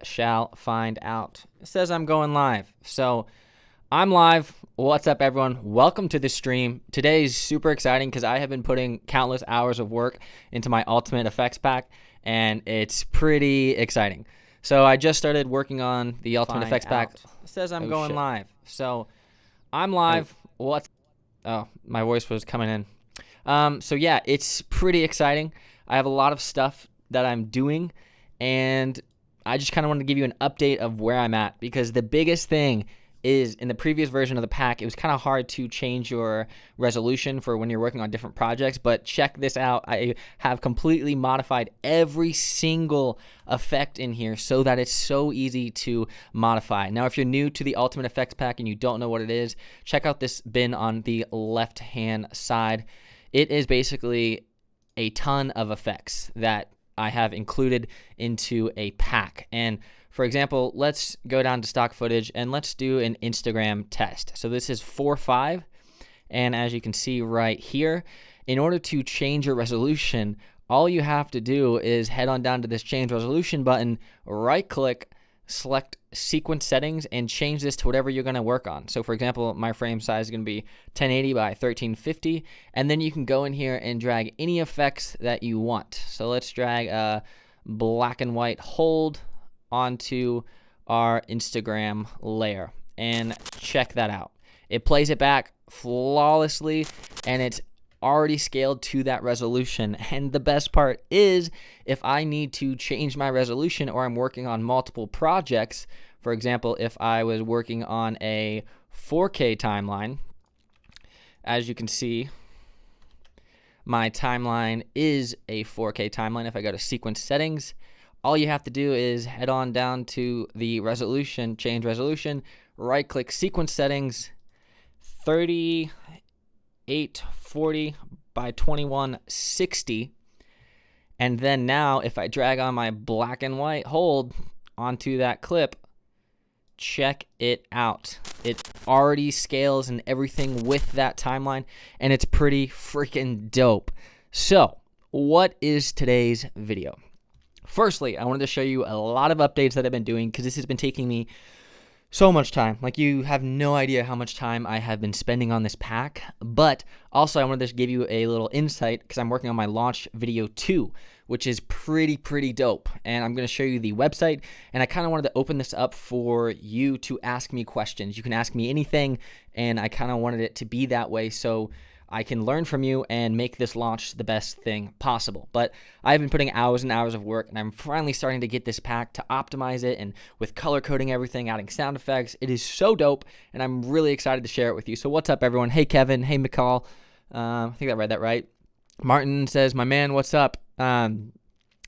shall find out. It says I'm going live. So I'm live. What's up, everyone? Welcome to the stream. Today is super exciting because I have been putting countless hours of work into my Ultimate Effects Pack, and it's pretty exciting. So I just started working on the Ultimate Effects Pack. It says I'm going live. So I'm live. Oh, my voice was coming in. So yeah, it's pretty exciting. I have a lot of stuff that I'm doing, and I just kind of wanted to give you an update of where I'm at, because the biggest thing is in the previous version of the pack, it was kind of hard to change your resolution for when you're working on different projects, but check this out. I have completely modified every single effect in here so that it's so easy to modify. Now, if you're new to the Ultimate Effects Pack and you don't know what it is, check out this bin on the left-hand side. It is basically a ton of effects that I have included into a pack. And for example, let's go down to stock footage and let's do an Instagram test. So this is 4:5, and as you can see right here, in order to change your resolution, all you have to do is head on down to this change resolution button, right click, select sequence settings, and change this to whatever you're going to work on. So for example, my frame size is going to be 1080 by 1350, and then you can go in here and drag any effects that you want. So let's drag a black and white hold onto our Instagram layer and check that out. It plays it back flawlessly, and it's already scaled to that resolution. And the best part is, if I need to change my resolution or I'm working on multiple projects, for example, if I was working on a 4K timeline, as you can see, my timeline is a 4K timeline. If I go to sequence settings, all you have to do is head on down to the resolution, change resolution, right click sequence settings, 3840 by 2160, and then now if I drag on my black and white hold onto that clip, check it out. It already scales and everything with that timeline, and it's pretty freaking dope. So what is today's video? Firstly, I wanted to show you a lot of updates that I've been doing, because this has been taking me so much time. Like, you have no idea how much time I have been spending on this pack. But also, I wanted to just give you a little insight, because I'm working on my launch video 2, which is pretty dope. And I'm going to show you the website, and I kind of wanted to open this up for you to ask me questions. You can ask me anything, and I kind of wanted it to be that way so I can learn from you and make this launch the best thing possible. But I've been putting hours and hours of work, and I'm finally starting to get this pack to optimize it, and with color coding everything, adding sound effects. It is so dope, and I'm really excited to share it with you. So what's up, everyone? Hey, Kevin. Hey, McCall. I think I read that right. Martin says, my man, what's up?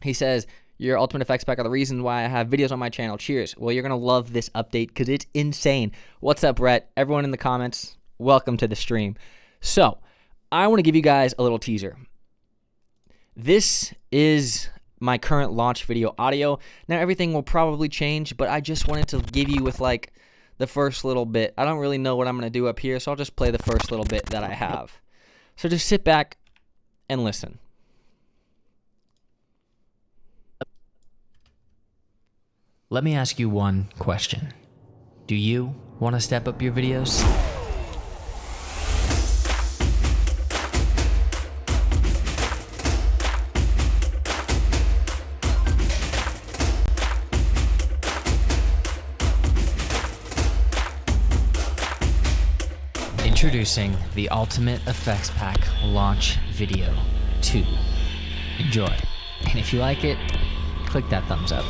He says, your Ultimate Effects Pack are the reason why I have videos on my channel. Cheers. Well, you're going to love this update because it's insane. What's up, Brett? Everyone in the comments, welcome to the stream. So I want to give you guys a little teaser. This is my current launch video audio. Now, everything will probably change, but I just wanted to give you with like the first little bit. I don't really know what I'm going to do up here, so I'll just play the first little bit that I have. So just sit back and listen. Let me ask you one question. Do you want to step up your videos? Introducing the Ultimate Effects Pack Launch Video 2. Enjoy. And if you like it, click that thumbs up.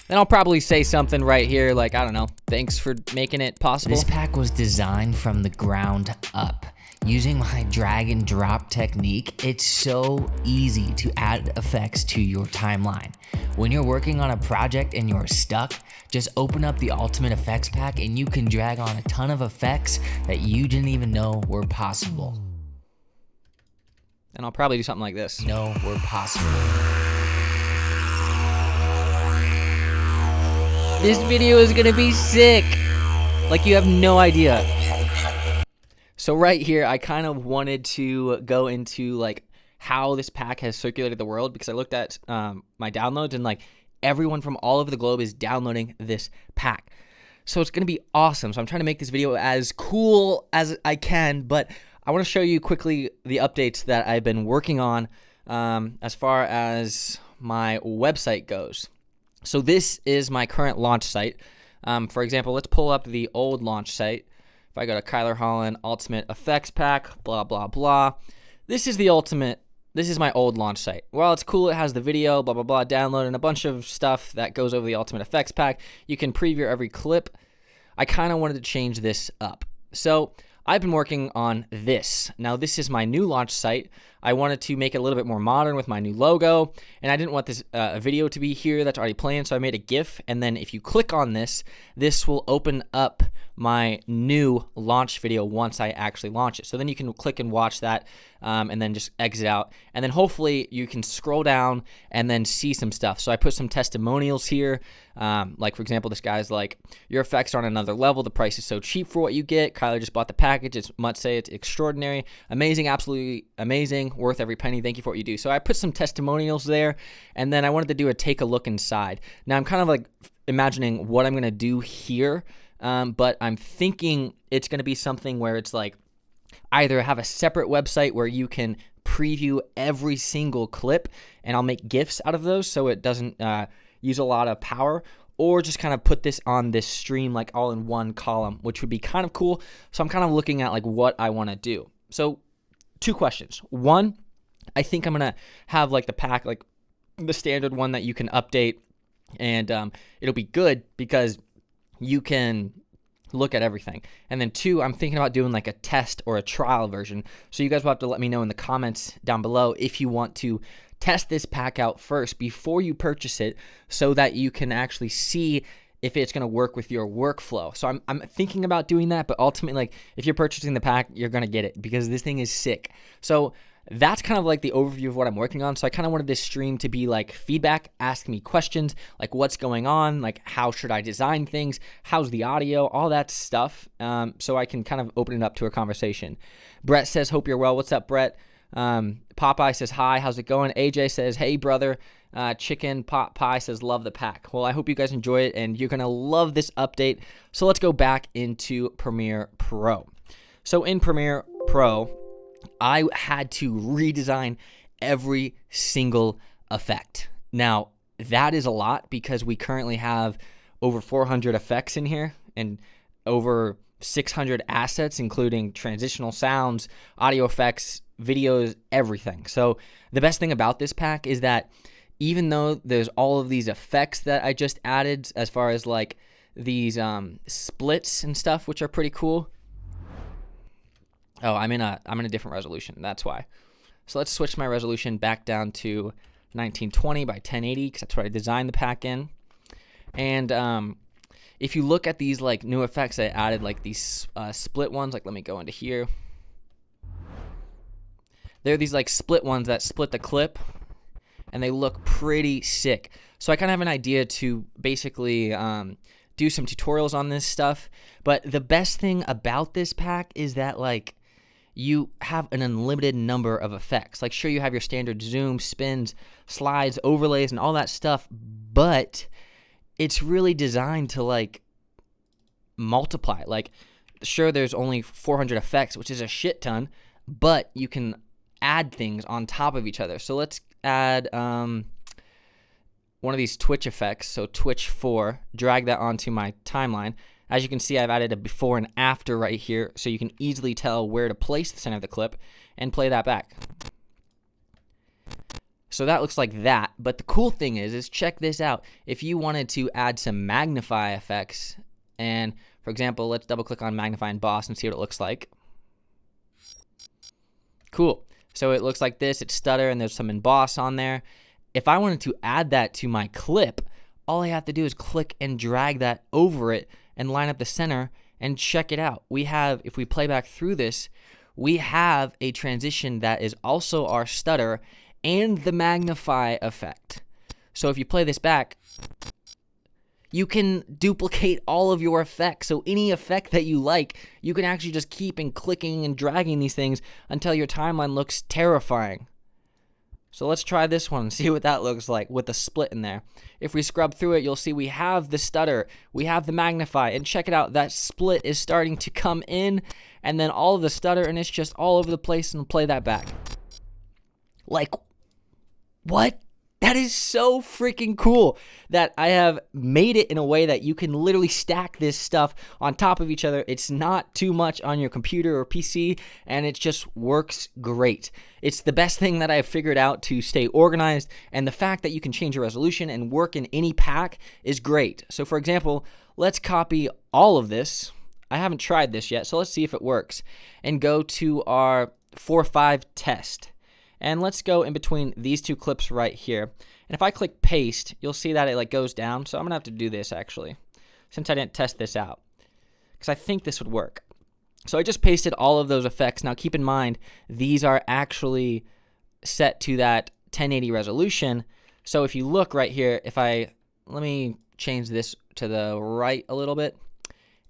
Then I'll probably say something right here like, I don't know, thanks for making it possible. This pack was designed from the ground up. Using my drag and drop technique, it's so easy to add effects to your timeline. When you're working on a project and you're stuck, just open up the Ultimate Effects Pack and you can drag on a ton of effects that you didn't even know were possible. And I'll probably do something like this. Were possible. This video is gonna be sick. Like, you have no idea. So right here, I kind of wanted to go into like how this pack has circulated the world, because I looked at my downloads and like everyone from all over the globe is downloading this pack. So it's going to be awesome. So I'm trying to make this video as cool as I can, but I want to show you quickly the updates that I've been working on as far as my website goes. So this is my current launch site. For example, let's pull up the old launch site. If I go to Kyler Holland Ultimate Effects Pack, blah, blah, blah. This is my old launch site. Well, it's cool. It has the video, blah, blah, blah, download, and a bunch of stuff that goes over the Ultimate Effects Pack. You can preview every clip. I kind of wanted to change this up. So I've been working on this. Now, this is my new launch site. I wanted to make it a little bit more modern with my new logo, and I didn't want this video to be here that's already playing, so I made a GIF, and then if you click on this, this will open up my new launch video once I actually launch it. So then you can click and watch that, and then just exit out, and then hopefully you can scroll down and then see some stuff. So I put some testimonials here, like for example, this guy's like, your effects are on another level, the price is so cheap for what you get, Kyler just bought the package, it's must say it's extraordinary, amazing, absolutely amazing, worth every penny, thank you for what you do. So I put some testimonials there, and then I wanted to do a take a look inside. Now I'm kind of like imagining what I'm going to do here, but I'm thinking it's going to be something where it's like either have a separate website where you can preview every single clip, and I'll make GIFs out of those so it doesn't use a lot of power, or just kind of put this on this stream like all in one column, which would be kind of cool. So I'm kind of looking at like what I want to do. So 2 questions. One, I think I'm going to have like the pack, like the standard one that you can update, and it'll be good because you can look at everything. And then 2, I'm thinking about doing like a test or a trial version. So you guys will have to let me know in the comments down below if you want to test this pack out first before you purchase it, so that you can actually see if it's going to work with your workflow. So I'm thinking about doing that, but ultimately, like if you're purchasing the pack, you're going to get it because this thing is sick. So that's kind of like the overview of what I'm working on. So I kind of wanted this stream to be like feedback, ask me questions, like what's going on, like how should I design things, how's the audio, all that stuff, so I can kind of open it up to a conversation. Brett says, hope you're well. What's up, Brett? Popeye says, hi, how's it going? AJ says, hey, brother. Chicken Pot Pie says, love the pack. Well, I hope you guys enjoy it, and you're going to love this update. So let's go back into Premiere Pro. So in Premiere Pro, I had to redesign every single effect. Now, that is a lot because we currently have over 400 effects in here and over 600 assets, including transitional sounds, audio effects, videos, everything. So the best thing about this pack is that even though there's all of these effects that I just added, as far as like these splits and stuff, which are pretty cool. Oh, I'm in a different resolution. That's why. So let's switch my resolution back down to 1920 by 1080 because that's what I designed the pack in. And if you look at these like new effects, I added like these split ones. Like let me go into here. They're these like split ones that split the clip, and they look pretty sick. So I kind of have an idea to basically do some tutorials on this stuff. But the best thing about this pack is that like you have an unlimited number of effects. Like sure, you have your standard zoom, spins, slides, overlays, and all that stuff, but it's really designed to like multiply. Like sure, there's only 400 effects, which is a shit ton, but you can add things on top of each other. So let's add one of these Twitch effects, so Twitch 4, drag that onto my timeline. As you can see, I've added a before and after right here, so you can easily tell where to place the center of the clip and play that back. So that looks like that, but the cool thing is check this out. If you wanted to add some magnify effects, and for example, let's double click on magnify and emboss and see what it looks like. Cool. So it looks like this, it's stutter, and there's some emboss on there. If I wanted to add that to my clip, all I have to do is click and drag that over it and line up the center and check it out. We have, if we play back through this, we have a transition that is also our stutter and the magnify effect. So if you play this back, you can duplicate all of your effects. So any effect that you like, you can actually just keep and clicking and dragging these things until your timeline looks terrifying. So let's try this one and see what that looks like with the split in there. If we scrub through it, you'll see we have the stutter, we have the magnify, and check it out, that split is starting to come in, and then all of the stutter, and it's just all over the place, and play that back. Like, what? That is so freaking cool that I have made it in a way that you can literally stack this stuff on top of each other. It's not too much on your computer or PC, and it just works great. It's the best thing that I've figured out to stay organized, and the fact that you can change your resolution and work in any pack is great. So for example, let's copy all of this. I haven't tried this yet, so let's see if it works. And go to our 4.5 test. And let's go in between these two clips right here. And if I click paste, you'll see that it like goes down. So I'm gonna have to do this actually, since I didn't test this out, because I think this would work. So I just pasted all of those effects. Now keep in mind, these are actually set to that 1080 resolution. So if you look right here, let me change this to the right a little bit,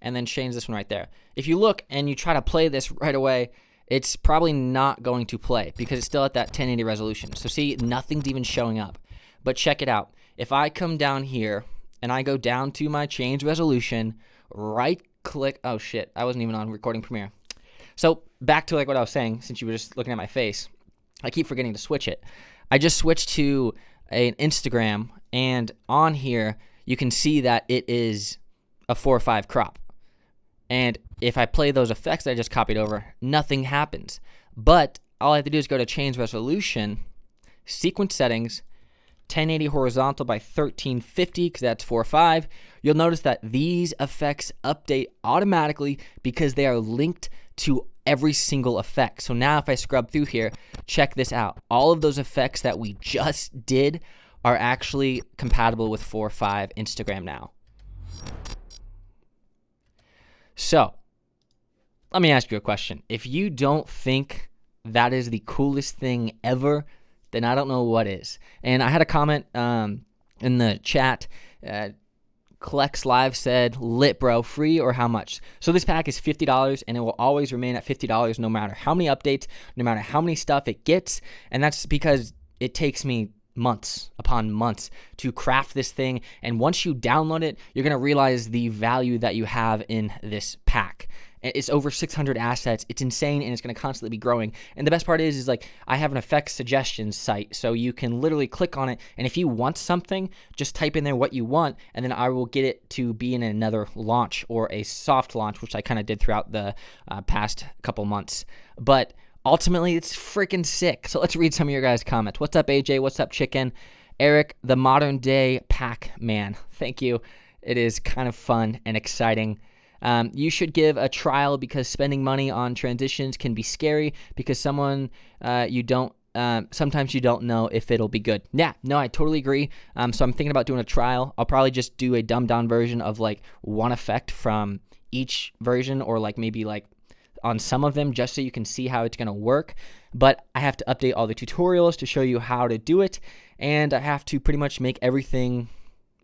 and then change this one right there. If you look and you try to play this right away, it's probably not going to play because it's still at that 1080 resolution. So see, nothing's even showing up. But check it out. If I come down here and I go down to my change resolution, right click, oh shit, I wasn't even on recording Premiere. So back to like what I was saying, since you were just looking at my face, I keep forgetting to switch it. I just switched to an Instagram, and on here, you can see that it is a 4.5 crop. And if I play those effects that I just copied over, nothing happens. But all I have to do is go to change resolution, sequence settings, 1080 horizontal by 1350, because that's 4.5. You'll notice that these effects update automatically because they are linked to every single effect. So now if I scrub through here, check this out. All of those effects that we just did are actually compatible with 4.5 Instagram now. So, let me ask you a question. If you don't think that is the coolest thing ever, then I don't know what is. And I had a comment in the chat. Klex Live said, lit bro, free or how much? So this pack is $50, and it will always remain at $50 no matter how many updates, no matter how many stuff it gets. And that's because it takes me months upon months to craft this thing, and once you download it, you're going to realize the value that you have in this pack. It's over 600 assets. It's insane, and it's going to constantly be growing. And the best part is like I have an effects suggestions site, so you can literally click on it, and if you want something, just type in there what you want, and then I will get it to be in another launch or a soft launch, which I kind of did throughout the past couple months. But ultimately, it's freaking sick. So let's read some of your guys' comments. What's up, AJ? What's up, Chicken? Eric, the modern day Pac-Man. Thank you. It is kind of fun and exciting. You should give a trial because spending money on transitions can be scary because sometimes you don't know if it'll be good. Yeah, no, I totally agree. So I'm thinking about doing a trial. I'll probably just do a dumbed down version of like one effect from each version, or like maybe like on some of them, just so you can see how it's going to work. But I have to update all the tutorials to show you how to do it, and I have to pretty much make everything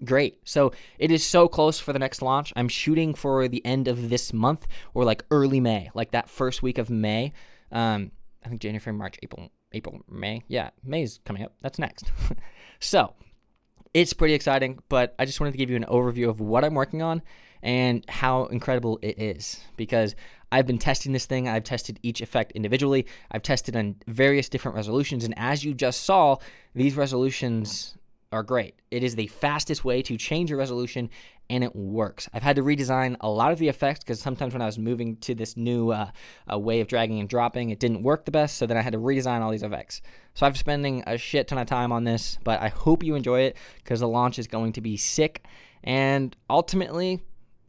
great. So it is so close for the next launch. I'm shooting for the end of this month, or like early May, like that first week of May. I think January, February, March, April, May. Yeah, May's coming up. That's next. So it's pretty exciting, but I just wanted to give you an overview of what I'm working on and how incredible it is, because I've been testing this thing. I've tested each effect individually. I've tested on various different resolutions, and as you just saw, these resolutions are great. It is the fastest way to change your resolution, and it works. I've had to redesign a lot of the effects because sometimes when I was moving to this new way of dragging and dropping, it didn't work the best, so then I had to redesign all these effects. So I'm spending a shit ton of time on this, but I hope you enjoy it because the launch is going to be sick, and ultimately,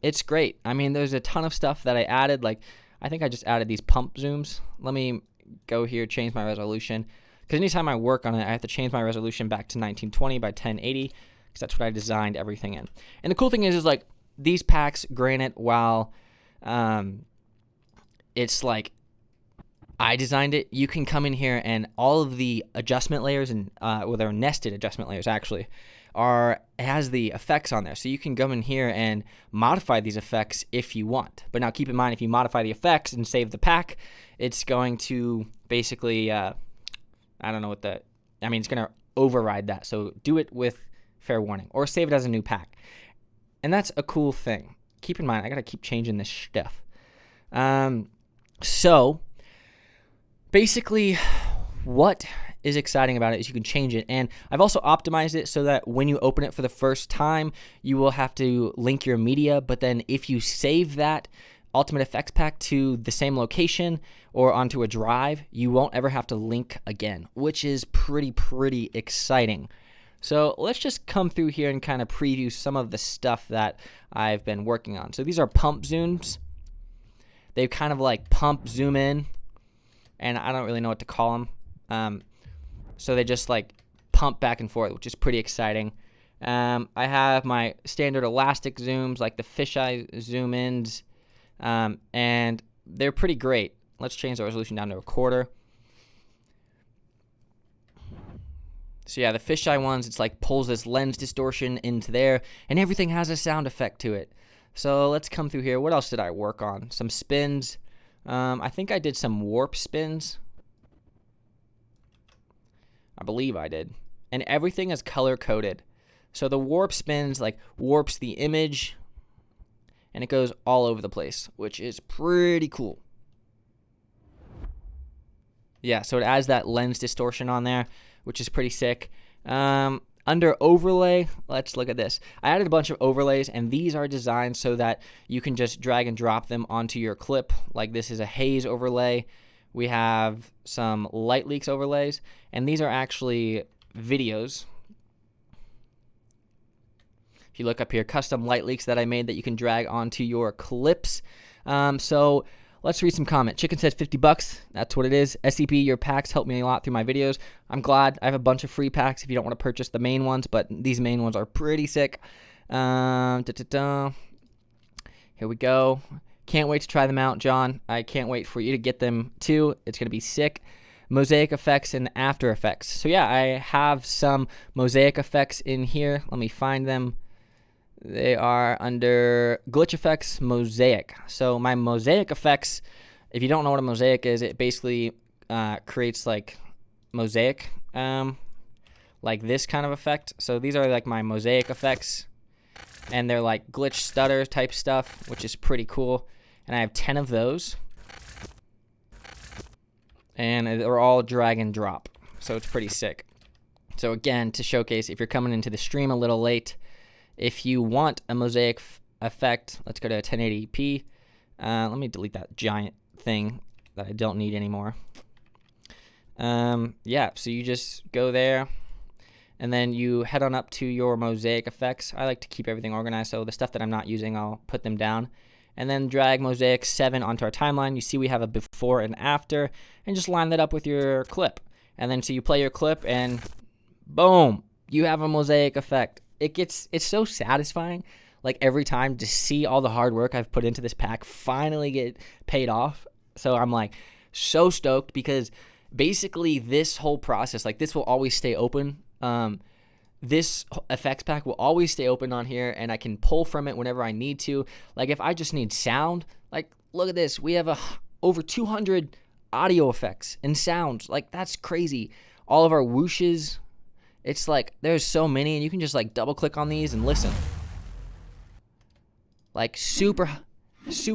it's great. I mean, there's a ton of stuff that I added. Like, I think I just added these pump zooms. Let me go here, change my resolution. Because anytime I work on it, I have to change my resolution back to 1920 by 1080, because that's what I designed everything in. And the cool thing is like, these packs, granted, while it's like, I designed it. You can come in here and all of the adjustment layers, and well, they're nested adjustment layers actually, it has the effects on there. So you can come in here and modify these effects if you want. But now keep in mind, if you modify the effects and save the pack, it's going to basically, I don't know what it's going to override that. So do it with fair warning, or save it as a new pack. And that's a cool thing. Keep in mind, I got to keep changing this stuff. So basically, what is exciting about it is you can change it. And I've also optimized it so that when you open it for the first time, you will have to link your media. But then if you save that Ultimate Effects pack to the same location or onto a drive, you won't ever have to link again, which is pretty exciting. So let's just come through here and kind of preview some of the stuff that I've been working on. So these are pump zooms. They kind of like pump zoom in, and I don't really know what to call them. So they just like pump back and forth, which is pretty exciting. I have my standard elastic zooms, like the fisheye zoom ins, and they're pretty great. Let's change the resolution down to a quarter. So yeah, the fisheye ones, it's like pulls this lens distortion into there, and everything has a sound effect to it. So let's come through here. What else did I work on? Some spins. I think I did some warp spins. I believe I did. And everything is color coded. So the warp spins like warps the image, and it goes all over the place, which is pretty cool. Yeah, so it adds that lens distortion on there, which is pretty sick. Under overlay, let's look at this. I added a bunch of overlays, and these are designed so that you can just drag and drop them onto your clip. Like this is a haze overlay. We have some light leaks overlays, and these are actually videos. If you look up here, custom light leaks that I made that you can drag onto your clips. So let's read some comments. Chicken says $50. That's what it is. SCP, your packs help me a lot through my videos. I'm glad. I have a bunch of free packs if you don't want to purchase the main ones, but these main ones are pretty sick. Here we go. Can't wait to try them out, John. I can't wait for you to get them too. It's going to be sick. Mosaic effects and After Effects. So yeah, I have some mosaic effects in here. Let me find them. They are under glitch effects, mosaic. So my mosaic effects, if you don't know what a mosaic is, it basically creates like mosaic, like this kind of effect. So these are like my mosaic effects, and they're like glitch stutter type stuff, which is pretty cool. And I have 10 of those, and they're all drag and drop. So it's pretty sick. So again, to showcase, if you're coming into the stream a little late, if you want a mosaic effect, let's go to 1080p. Let me delete that giant thing that I don't need anymore. Yeah, so you just go there, and then you head on up to your mosaic effects. I like to keep everything organized, so the stuff that I'm not using, I'll put them down. And then drag mosaic 7 onto our timeline. You see we have a before and after, and just line that up with your clip. And then so you play your clip, and boom, you have a mosaic effect. It's so satisfying, like every time, to see all the hard work I've put into this pack finally get paid off. So I'm like so stoked, because basically this whole process, like this will always stay open. This effects pack will always stay open on here, and I can pull from it whenever I need to. Like if I just need sound, like look at this, we have over 200 audio effects and sounds. Like that's crazy. All of our whooshes. It's like there's so many, and you can just like double click on these and listen. Like super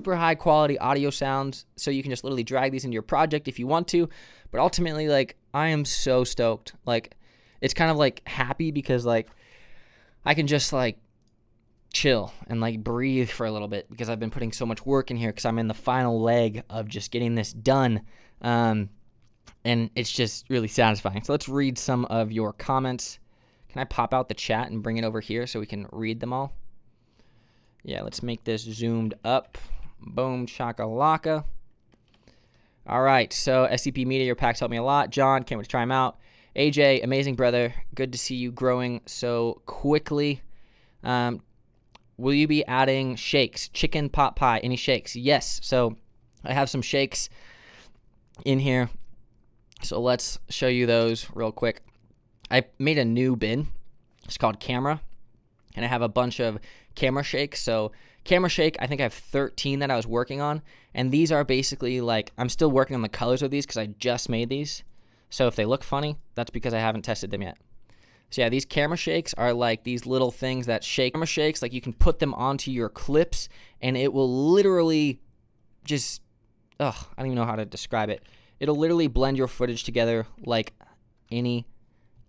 high quality audio sounds, so you can just literally drag these into your project if you want to. But ultimately, like I am so stoked. Like it's kind of like happy, because like I can just like chill and like breathe for a little bit, because I've been putting so much work in here, because I'm in the final leg of just getting this done. And it's just really satisfying. So let's read some of your comments. Can I pop out the chat and bring it over here so we can read them all? Yeah, let's make this zoomed up. Boom, shakalaka. All right, so SCP Media, your packs help me a lot. John, can't wait to try them out. AJ, amazing brother. Good to see you growing so quickly. Will you be adding shakes? Chicken pot pie, any shakes? Yes, so I have some shakes. in here. So let's show you those real quick. I made a new bin. It's called camera, and I have a bunch of camera shakes. So camera shake, I think I have 13 that I was working on, and these are basically like, I'm still working on the colors of these because I just made these. So if they look funny, that's because I haven't tested them yet. So yeah, these camera shakes are like these little things that shake. Camera shakes, like you can put them onto your clips and it will literally just, I don't even know how to describe it. It'll literally blend your footage together like any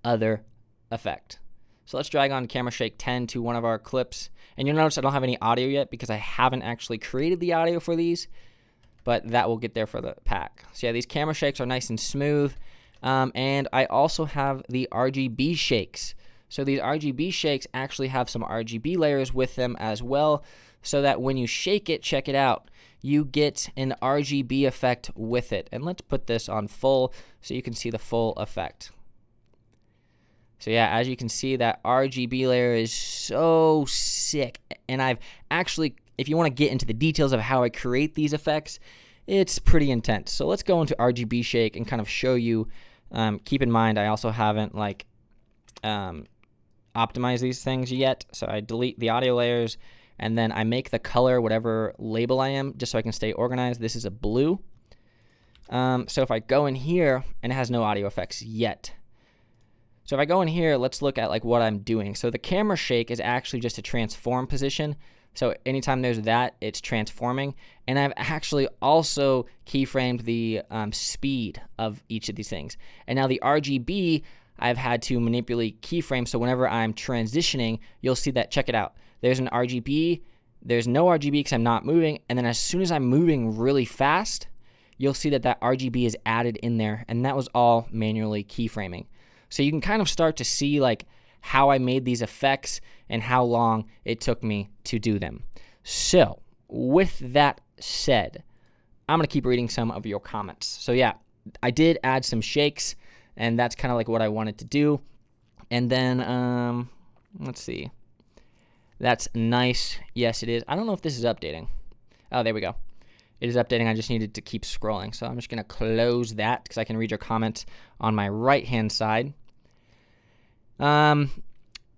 other effect. So let's drag on camera shake 10 to one of our clips. And you'll notice I don't have any audio yet because I haven't actually created the audio for these, but that will get there for the pack. So yeah, these camera shakes are nice and smooth. And I also have the RGB shakes. So these RGB shakes actually have some RGB layers with them as well, so that when you shake it, check it out, you get an RGB effect with it. And let's put this on full so you can see the full effect. So yeah, as you can see, that RGB layer is so sick. And I've actually, if you want to get into the details of how I create these effects, it's pretty intense. So let's go into RGB shake and kind of show you. Keep in mind, I also haven't optimized these things yet. So I delete the audio layers and then I make the color whatever label I am, just so I can stay organized. This is a blue. So if I go in here, and it has no audio effects yet. So if I go in here, let's look at like what I'm doing. So the camera shake is actually just a transform position. So anytime there's that, it's transforming. And I've actually also keyframed the speed of each of these things. And now the RGB, I've had to manipulate keyframes. So whenever I'm transitioning, you'll see that, check it out. There's an RGB, there's no RGB because I'm not moving. And then as soon as I'm moving really fast, you'll see that that RGB is added in there. And that was all manually keyframing. So you can kind of start to see like how I made these effects and how long it took me to do them. So with that said, I'm going to keep reading some of your comments. So yeah, I did add some shakes, and that's kind of like what I wanted to do. And then, let's see. That's nice. Yes, it is. I don't know if this is updating. Oh, there we go. It is updating. I just needed to keep scrolling. So I'm just going to close that because I can read your comments on my right-hand side.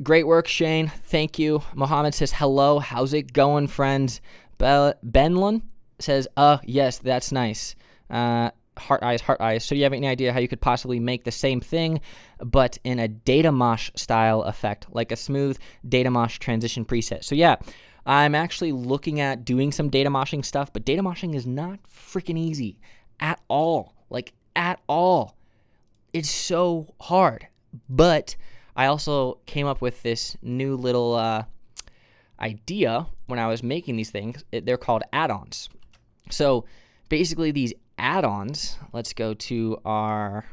Great work, Shane. Thank you. Mohammed says, hello. How's it going, friends? Benlon says, yes, that's nice. Heart eyes, heart eyes. So do you have any idea how you could possibly make the same thing, but in a data mosh style effect, like a smooth data mosh transition preset? So yeah, I'm actually looking at doing some data moshing stuff, but data moshing is not freaking easy at all. Like, at all. It's so hard. But I also came up with this new little idea when I was making these things. They're called add-ons. So basically these add-ons, let's go to our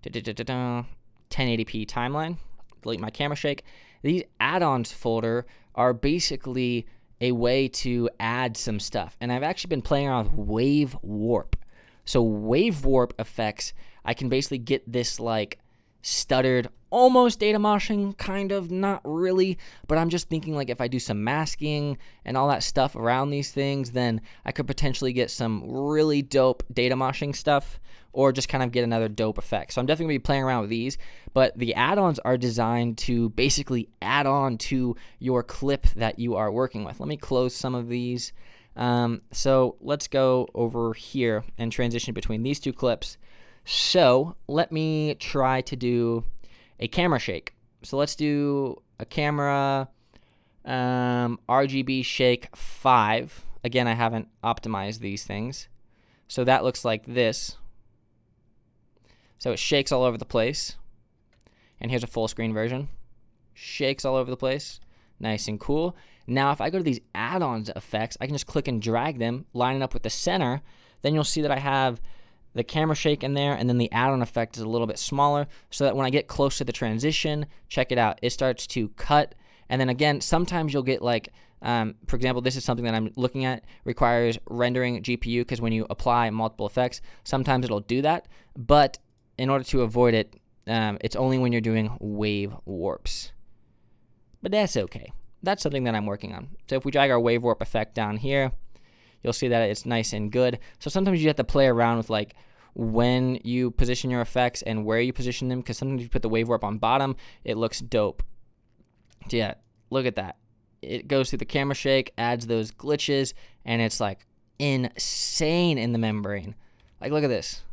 1080p timeline, delete my camera shake. These add-ons folder are basically a way to add some stuff. And I've actually been playing around with wave warp. So wave warp effects, I can basically get this like stuttered, almost data moshing, kind of, not really, but I'm just thinking like if I do some masking and all that stuff around these things, then I could potentially get some really dope data moshing stuff, or just kind of get another dope effect. So I'm definitely going to be playing around with these, but the add-ons are designed to basically add on to your clip that you are working with. Let me close some of these. So let's go over here and transition between these two clips. So let me try to do a camera shake. So let's do a camera RGB shake 5. Again, I haven't optimized these things. So that looks like this. So it shakes all over the place. And here's a full screen version. Shakes all over the place. Nice and cool. Now if I go to these add-ons effects, I can just click and drag them, line it up with the center. Then you'll see that I have the camera shake in there, and then the add-on effect is a little bit smaller, so that when I get close to the transition, check it out, it starts to cut. And then again, sometimes you'll get like, for example, this is something that I'm looking at, requires rendering GPU, because when you apply multiple effects, sometimes it'll do that. But in order to avoid it, it's only when you're doing wave warps. But that's okay. That's something that I'm working on. So if we drag our wave warp effect down here, you'll see that it's nice and good. So sometimes you have to play around with like when you position your effects and where you position them, because sometimes you put the wave warp on bottom, it looks dope. So yeah, look at that. It goes through the camera shake, adds those glitches, and it's like insane in the membrane. Like, look at this.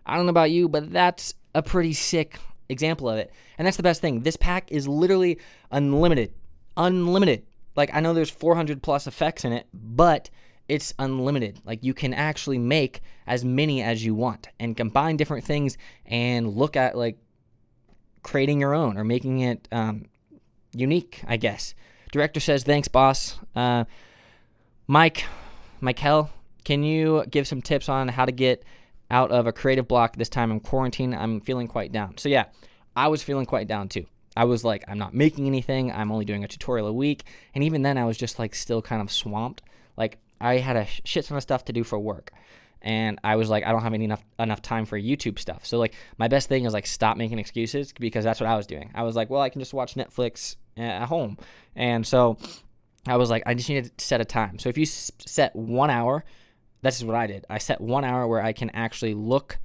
I don't know about you, but that's a pretty sick example of it. And that's the best thing. This pack is literally unlimited. Unlimited. Like, I know there's 400 plus effects in it, but it's unlimited. Like, you can actually make as many as you want and combine different things and look at like creating your own or making it unique, I guess. Director says, thanks, boss. Michael, can you give some tips on how to get out of a creative block this time in quarantine? I'm feeling quite down. So yeah, I was feeling quite down too. I was like, I'm not making anything. I'm only doing a tutorial a week. And even then I was just like still kind of swamped. Like I had a shit ton of stuff to do for work. And I was like, I don't have enough time for YouTube stuff. So like my best thing is like stop making excuses, because that's what I was doing. I was like, well, I can just watch Netflix at home. And so I was like, I just need to set a time. So if you set 1 hour, this is what I did. I set 1 hour where I can actually look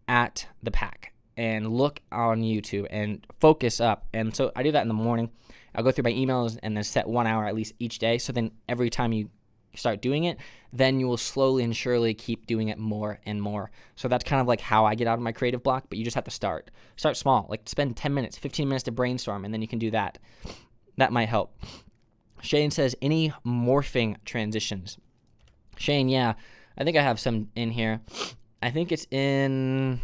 at the pack and look on YouTube and focus up. And so I do that in the morning. I'll go through my emails and then set 1 hour at least each day. So then every time you start doing it, then you will slowly and surely keep doing it more and more. So that's kind of like how I get out of my creative block, but you just have to start small. Like spend 10 minutes, 15 minutes to brainstorm, and then you can do that. That might help. Shane says, any morphing transitions? Shane, yeah, I think I have some in here. I think it's in,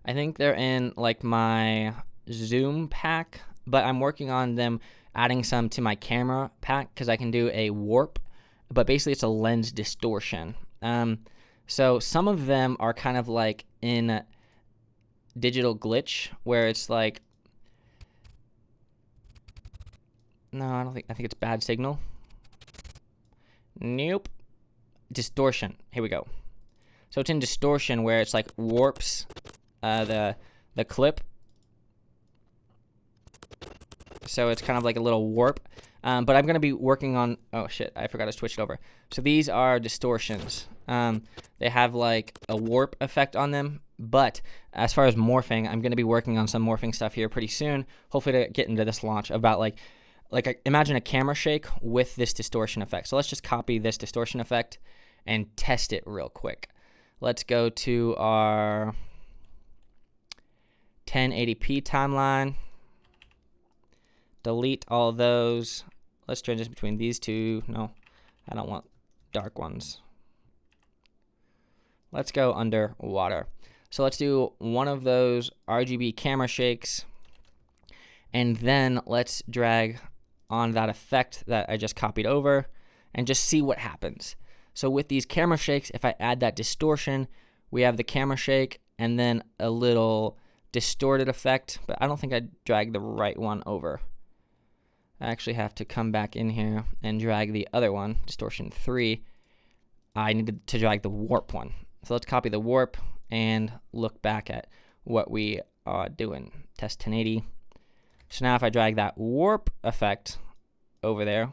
I think they're in like my zoom pack, but I'm working on them adding some to my camera pack because I can do a warp, but basically it's a lens distortion. So some of them are kind of like in digital glitch where it's like, no, I think it's bad signal. Nope. Distortion. Here we go. So it's in distortion where it's like warps the clip. So it's kind of like a little warp. But I'm going to be working on, oh shit, I forgot to switch it over. So these are distortions. They have like a warp effect on them. But as far as morphing, I'm going to be working on some morphing stuff here pretty soon. Hopefully to get into this launch about like imagine a camera shake with this distortion effect. So let's just copy this distortion effect and test it real quick. Let's go to our 1080p timeline. Delete all of those. Let's transition between these two. No, I don't want dark ones. Let's go underwater. So let's do one of those RGB camera shakes. And then let's drag on that effect that I just copied over and just see what happens. So with these camera shakes, if I add that distortion, we have the camera shake and then a little distorted effect, but I don't think I dragged the right one over. I actually have to come back in here and drag the other one, distortion 3. I needed to drag the warp one. So let's copy the warp and look back at what we are doing. Test 1080. So now if I drag that warp effect over there,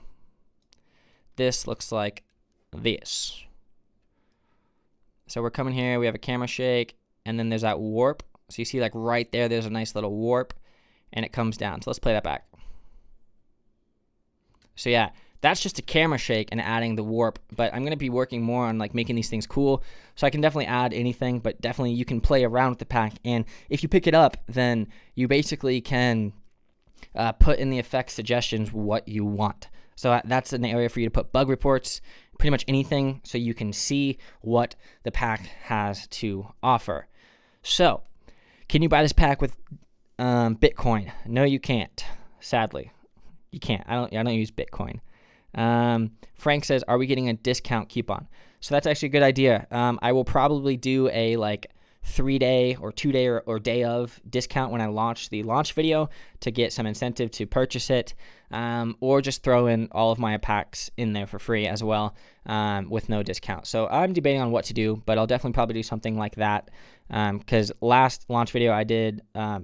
this looks like this. So we're coming here, we have a camera shake, and then there's that warp. So you see like right there, there's a nice little warp, and it comes down. So let's play that back. So yeah, that's just a camera shake and adding the warp, but I'm going to be working more on like making these things cool. So I can definitely add anything, but definitely you can play around with the pack. And if you pick it up, then you basically can put in the effect suggestions what you want. So that's an area for you to put bug reports, pretty much anything, so you can see what the pack has to offer. So, can you buy this pack with Bitcoin? No, you can't. Sadly, you can't. I don't use Bitcoin. Frank says, "Are we getting a discount coupon?" So that's actually a good idea. I will probably do a like 3-day or 2-day or day of discount when I launch the launch video to get some incentive to purchase it, or just throw in all of my packs in there for free as well, with no discount. So I'm debating on what to do, but I'll definitely probably do something like that, because last launch video I did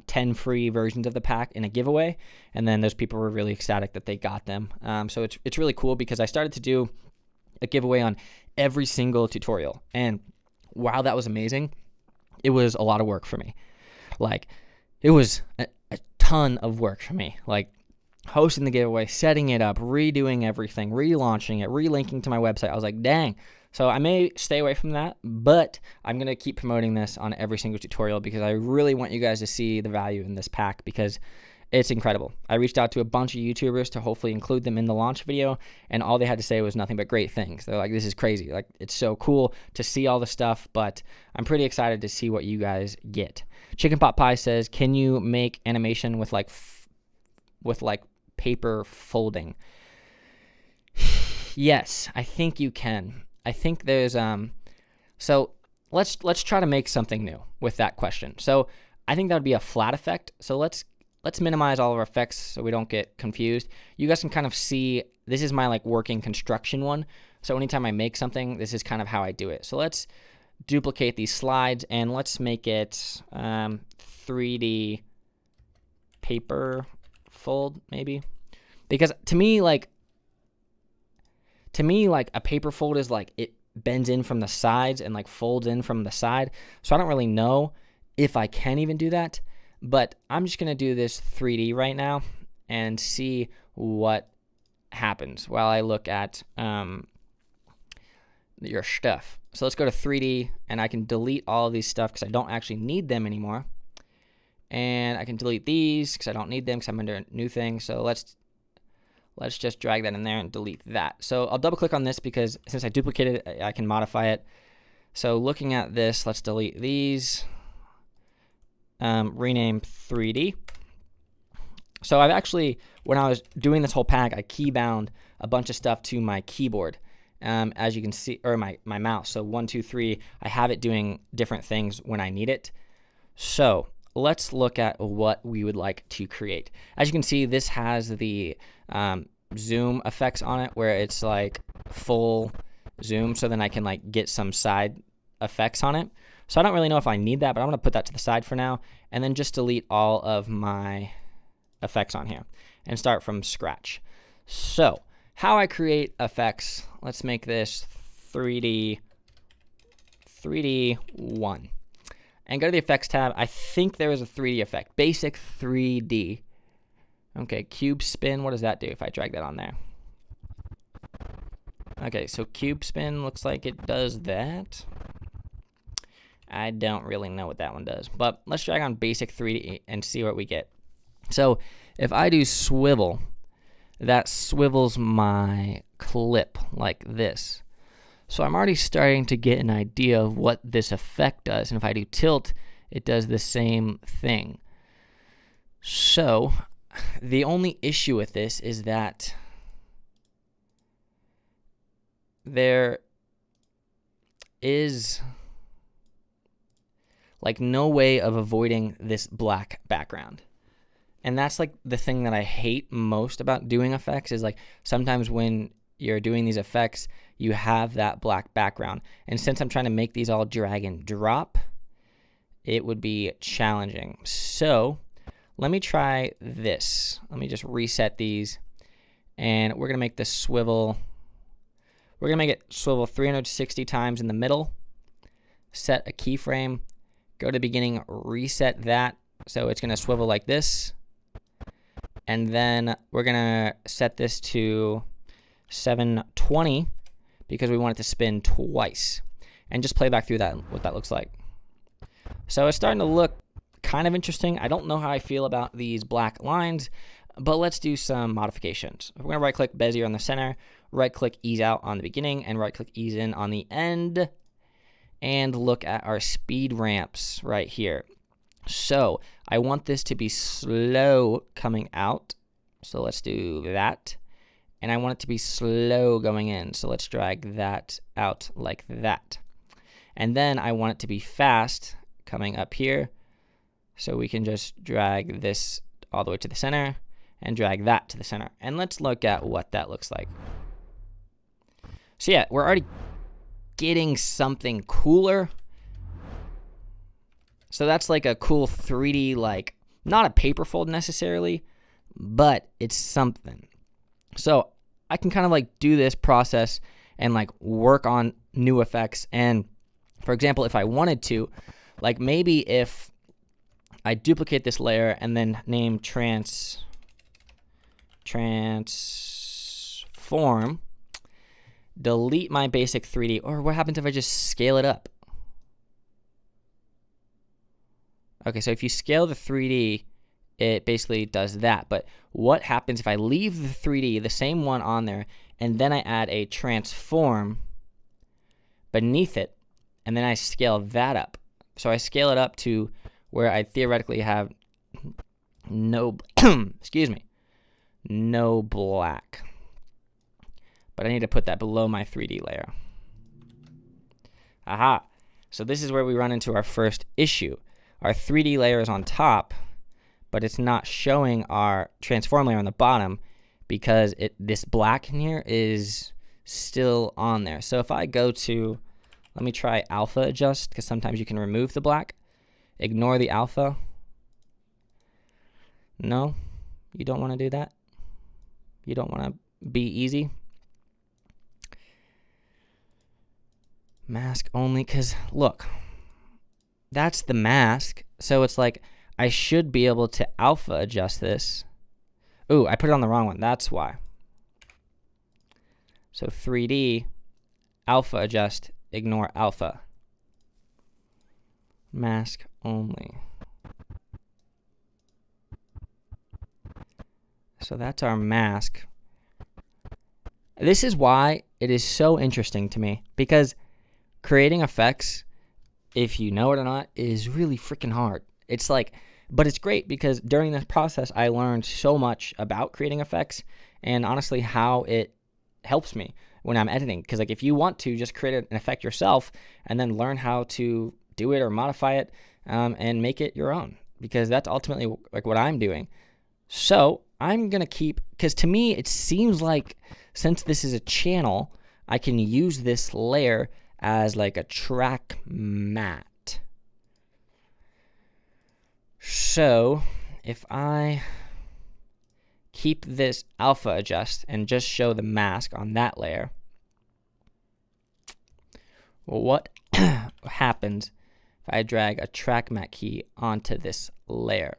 10 free versions of the pack in a giveaway, and then those people were really ecstatic that they got them. So it's really cool because I started to do a giveaway on every single tutorial, and while that was amazing, it was a lot of work for me. Like, it was a ton of work for me. Like, hosting the giveaway, setting it up, redoing everything, relaunching it, relinking to my website. I was like, dang. So I may stay away from that, but I'm going to keep promoting this on every single tutorial because I really want you guys to see the value in this pack because it's incredible. I reached out to a bunch of YouTubers to hopefully include them in the launch video, and all they had to say was nothing but great things. They're like, this is crazy. Like, it's so cool to see all the stuff, but I'm pretty excited to see what you guys get. Chicken Pot Pie says, can you make animation with like paper folding? Yes, I think you can. I think there's so let's try to make something new with that question. So I think that would be a flat effect. So let's minimize all of our effects so we don't get confused. You guys can kind of see, this is my like working construction one. So anytime I make something, this is kind of how I do it. So let's duplicate these slides and let's make it 3D paper fold maybe. Because to me like a paper fold is like it bends in from the sides and like folds in from the side. So I don't really know if I can even do that. But I'm just going to do this 3D right now and see what happens while I look at your stuff. So let's go to 3D, and I can delete all of these stuff because I don't actually need them anymore. And I can delete these because I don't need them because I'm under a new thing. So let's just drag that in there and delete that. So I'll double click on this because since I duplicated it, I can modify it. So looking at this, let's delete these. Rename 3D. So I've actually, when I was doing this whole pack, I keybound a bunch of stuff to my keyboard, as you can see, or my mouse. So 1, 2, 3, I have it doing different things when I need it. So let's look at what we would like to create. As you can see, this has the zoom effects on it where it's like full zoom. So then I can like get some side effects on it. So I don't really know if I need that, but I'm going to put that to the side for now and then just delete all of my effects on here and start from scratch. So how I create effects, let's make this 3D 1 and go to the effects tab. I think there is a 3D effect, basic 3D. Okay, cube spin, what does that do if I drag that on there? Okay, so cube spin looks like it does that. I don't really know what that one does, but let's drag on basic 3D and see what we get. So if I do swivel, that swivels my clip like this. So I'm already starting to get an idea of what this effect does. And if I do tilt, it does the same thing. So the only issue with this is that there is like no way of avoiding this black background. And that's like the thing that I hate most about doing effects is like sometimes when you're doing these effects, you have that black background. And since I'm trying to make these all drag and drop, it would be challenging. So let me try this. Let me just reset these and we're gonna make this swivel. We're gonna make it swivel 360 times in the middle, set a keyframe, go to the beginning, reset that. So it's going to swivel like this. And then we're going to set this to 720 because we want it to spin twice. And just play back through that, what that looks like. So it's starting to look kind of interesting. I don't know how I feel about these black lines, but let's do some modifications. We're going to right click Bezier on the center, right click ease out on the beginning, and right click ease in on the end. And look at our speed ramps right here. So I want this to be slow coming out. So let's do that. And I want it to be slow going in. So let's drag that out like that. And then I want it to be fast coming up here. So we can just drag this all the way to the center and drag that to the center. And let's look at what that looks like. So yeah, we're already getting something cooler. So that's like a cool 3D, like not a paper fold necessarily, but it's something. So I can kind of like do this process and like work on new effects. And for example, if I wanted to, like maybe if I duplicate this layer and then name transform, delete my basic 3D, or what happens if I just scale it up? Okay, so if you scale the 3D, it basically does that. But what happens if I leave the 3D, the same one on there, and then I add a transform beneath it, and then I scale that up? So I scale it up to where I theoretically have no, excuse me, no black. But I need to put that below my 3D layer. Aha. So this is where we run into our first issue. Our 3D layer is on top, but it's not showing our transform layer on the bottom because this black in here is still on there. So if I go to, let me try alpha adjust, because sometimes you can remove the black. Ignore the alpha. No, you don't want to do that. You don't want to be easy. Mask only, because look, that's the mask. So it's like I should be able to alpha adjust this. Ooh, I put it on the wrong one. That's why. So 3D, alpha adjust, ignore alpha. Mask only. So that's our mask. This is why it is so interesting to me, because creating effects, if you know it or not, is really freaking hard. It's like, but it's great because during this process, I learned so much about creating effects and honestly how it helps me when I'm editing. Because like if you want to just create an effect yourself and then learn how to do it or modify it and make it your own, because that's ultimately like what I'm doing. So I'm going to keep, because to me, it seems like since this is a channel, I can use this layer as like a track mat. So if I keep this alpha adjust and just show the mask on that layer, well, what happens if I drag a track mat key onto this layer?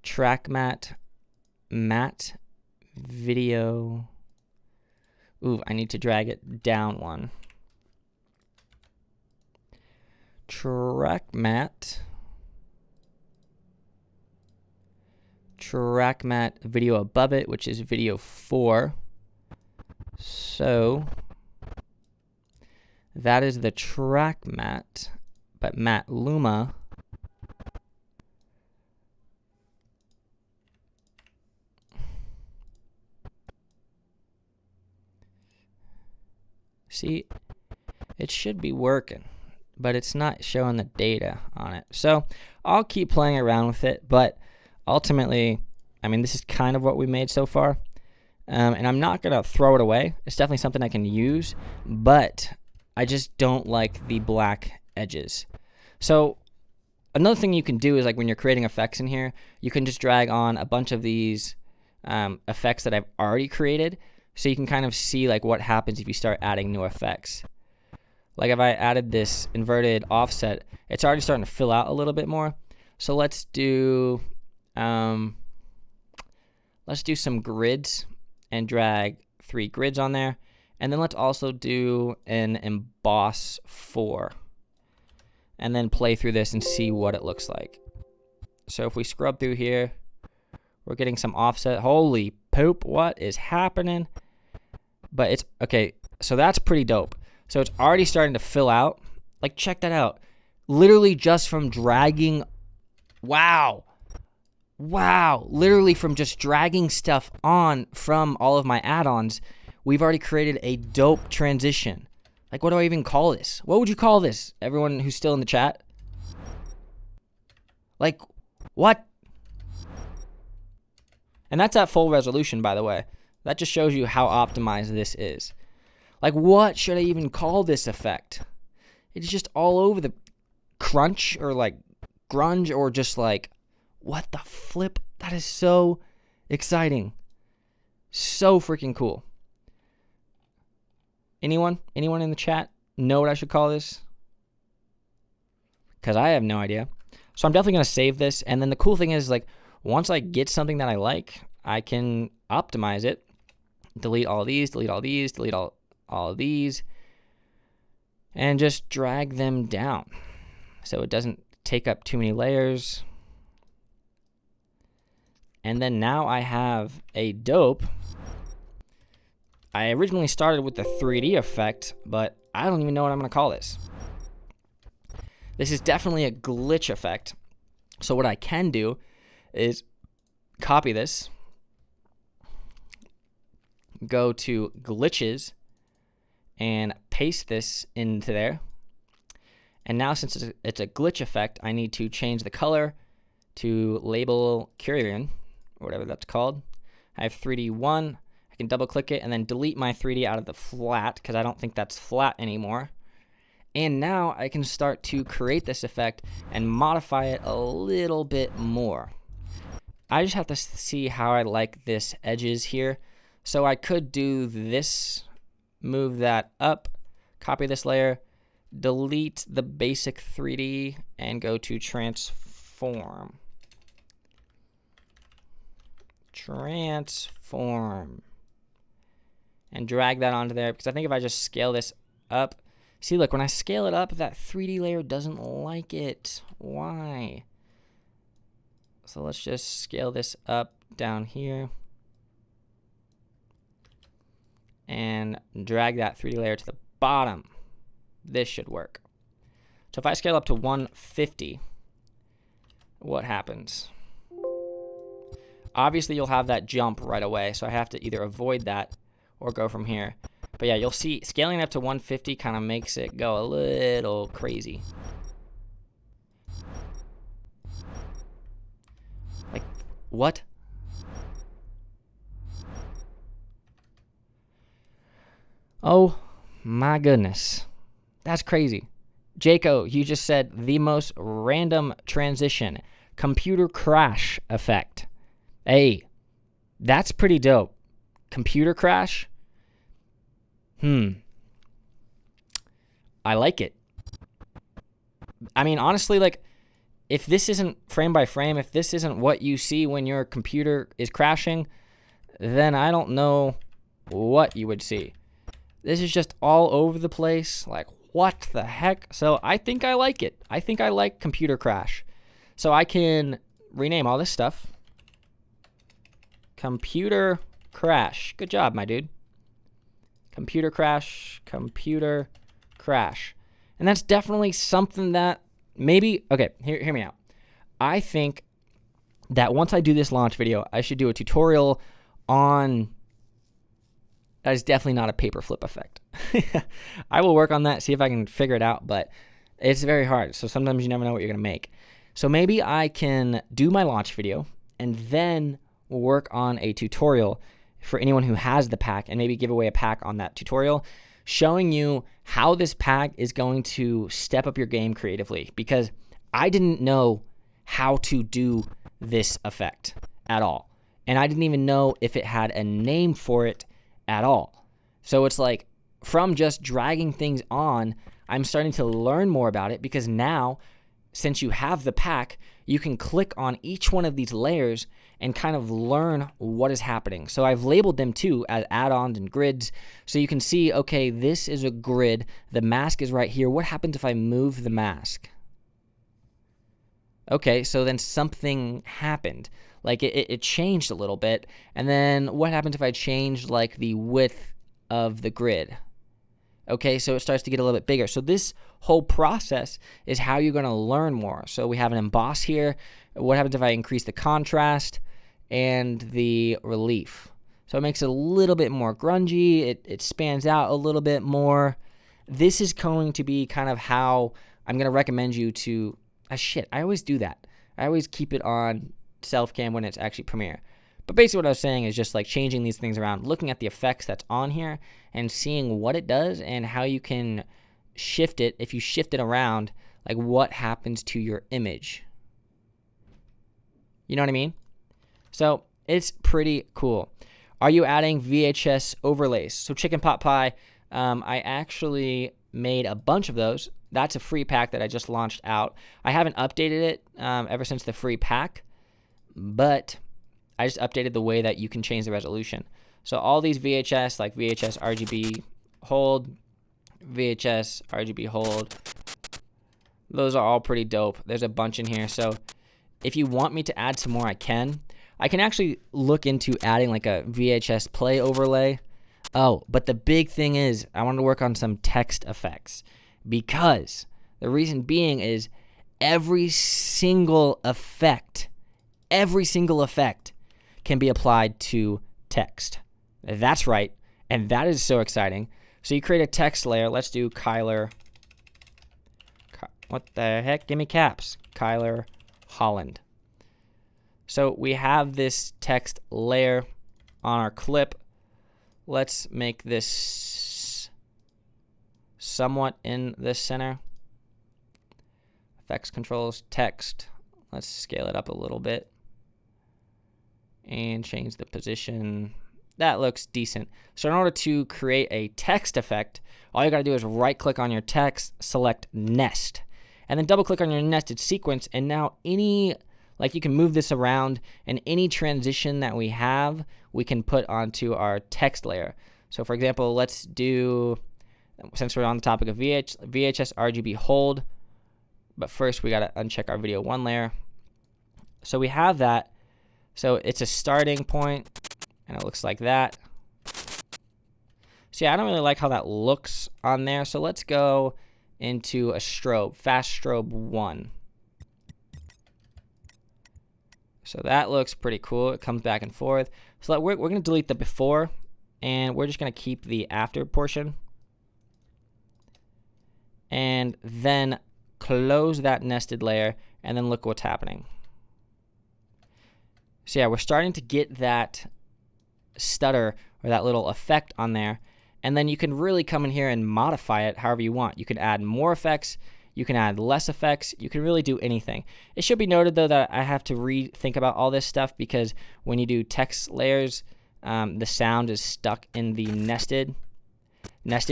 Track mat, mat, video. Ooh, I need to drag it down one. Track mat, video above it, which is video 4. So that is the track mat, but mat luma see, it should be working, but it's not showing the data on it. So I'll keep playing around with it, but ultimately, I mean, this is kind of what we made so far. And I'm not going to throw it away. It's definitely something I can use, but I just don't like the black edges. So another thing you can do is like when you're creating effects in here, you can just drag on a bunch of these effects that I've already created. So you can kind of see like what happens if you start adding new effects. Like if I added this inverted offset, it's already starting to fill out a little bit more. So let's do some grids and drag 3 grids on there. And then let's also do an emboss 4. And then play through this and see what it looks like. So if we scrub through here, we're getting some offset. Holy poop, what is happening? But it's, okay, so that's pretty dope. So it's already starting to fill out. Like, check that out. Literally just from dragging, wow. Literally from just dragging stuff on from all of my add-ons, we've already created a dope transition. Like, what do I even call this? What would you call this? Everyone who's still in the chat? Like, what? And that's at full resolution, by the way. That just shows you how optimized this is. Like, what should I even call this effect? It's just all over the crunch or like grunge or just like, what the flip? That is so exciting. So freaking cool. Anyone in the chat know what I should call this? Because I have no idea. So I'm definitely going to save this. And then the cool thing is, like, once I get something that I like, I can optimize it. Delete all these, delete all these, delete all of these. And just drag them down so it doesn't take up too many layers. And then now I have a dope. I originally started with the 3D effect, but I don't even know what I'm going to call this. This is definitely a glitch effect. So what I can do is copy this, go to glitches, and paste this into there. And now since it's a glitch effect, I need to change the color to label Curian, or whatever that's called. I have 3D1. I can double click it and then delete my 3D out of the flat because I don't think that's flat anymore. And now I can start to create this effect and modify it a little bit more. I just have to see how I like this edges here. So I could do this, move that up, copy this layer, delete the basic 3D, and go to transform. Transform. And drag that onto there, because I think if I just scale this up, see, look, when I scale it up, that 3D layer doesn't like it. Why? So let's just scale this up down here and drag that 3D layer to the bottom. This should work. So if I scale up to 150, what happens? Obviously, you'll have that jump right away, so I have to either avoid that or go from here. But yeah, you'll see scaling up to 150 kind of makes it go a little crazy. Like, what? Oh my goodness. That's crazy. Jaco, you just said the most random transition. Computer crash effect. Hey, that's pretty dope. Computer crash? I like it. I mean, honestly, like, if this isn't frame by frame, if this isn't what you see when your computer is crashing, then I don't know what you would see. This is just all over the place. Like, what the heck? So I think I like it. I think I like computer crash. So I can rename all this stuff. Computer crash. Good job, my dude. Computer crash, computer crash. And that's definitely something that maybe, okay, hear me out. I think that once I do this launch video, I should do a tutorial on, that is definitely not a paper flip effect. I will work on that, see if I can figure it out, but it's very hard. So sometimes you never know what you're going to make. So maybe I can do my launch video and then work on a tutorial for anyone who has the pack and maybe give away a pack on that tutorial, showing you how this pack is going to step up your game creatively, because I didn't know how to do this effect at all. And I didn't even know if it had a name for it at all. So it's like, from just dragging things on, I'm starting to learn more about it, because now, since you have the pack, you can click on each one of these layers and kind of learn what is happening. So I've labeled them too as add-ons and grids. So you can see, okay, this is a grid. The mask is right here. What happens if I move the mask? Okay, so then something happened. Like it changed a little bit. And then what happens if I change like the width of the grid? Okay, so it starts to get a little bit bigger. So this whole process is how you're going to learn more. So we have an emboss here. What happens if I increase the contrast and the relief? So it makes it a little bit more grungy. It spans out a little bit more. this is going to be kind of how I'm going to recommend you to, I always do that. I always keep it on self-cam when it's actually Premiere. But basically what I was saying is just like changing these things around, looking at the effects that's on here and seeing what it does and how you can shift it. If you shift it around, like what happens to your image. You know what I mean? So it's pretty cool. Are you adding VHS overlays? So chicken pot pie, I actually made a bunch of those. That's a free pack that I just launched out. I haven't updated it ever since the free pack, but I just updated the way that you can change the resolution. So all these VHS, like VHS RGB hold, VHS RGB hold, those are all pretty dope. There's a bunch in here. So if you want me to add some more, I can. I can actually look into adding like a VHS play overlay. Oh, but the big thing is I want to work on some text effects, because the reason being is every single effect can be applied to text. That's right, and that is so exciting. So you create a text layer. Let's do Kyler. What the heck? Give me caps. Kyler Holland. So we have this text layer on our clip. Let's make this somewhat in the center. Effects controls, text. Let's scale it up a little bit and change the position. That looks decent. So in order to create a text effect, all you got to do is right click on your text, select nest, and then double click on your nested sequence. And now you can move this around, and any transition that we have, we can put onto our text layer. So for example, let's do, since we're on the topic of VHS RGB hold, but first we got to uncheck our video 1 layer. So we have that. So it's a starting point, and it looks like that. See, I don't really like how that looks on there. So let's go into a strobe, fast strobe 1. So that looks pretty cool. It comes back and forth. So we're going to delete the before, and we're just going to keep the after portion. And then close that nested layer, and then look what's happening. So yeah, we're starting to get that stutter or that little effect on there. And then you can really come in here and modify it however you want. You can add more effects. You can add less effects. You can really do anything. It should be noted, though, that I have to rethink about all this stuff, because when you do text layers, the sound is stuck in the nested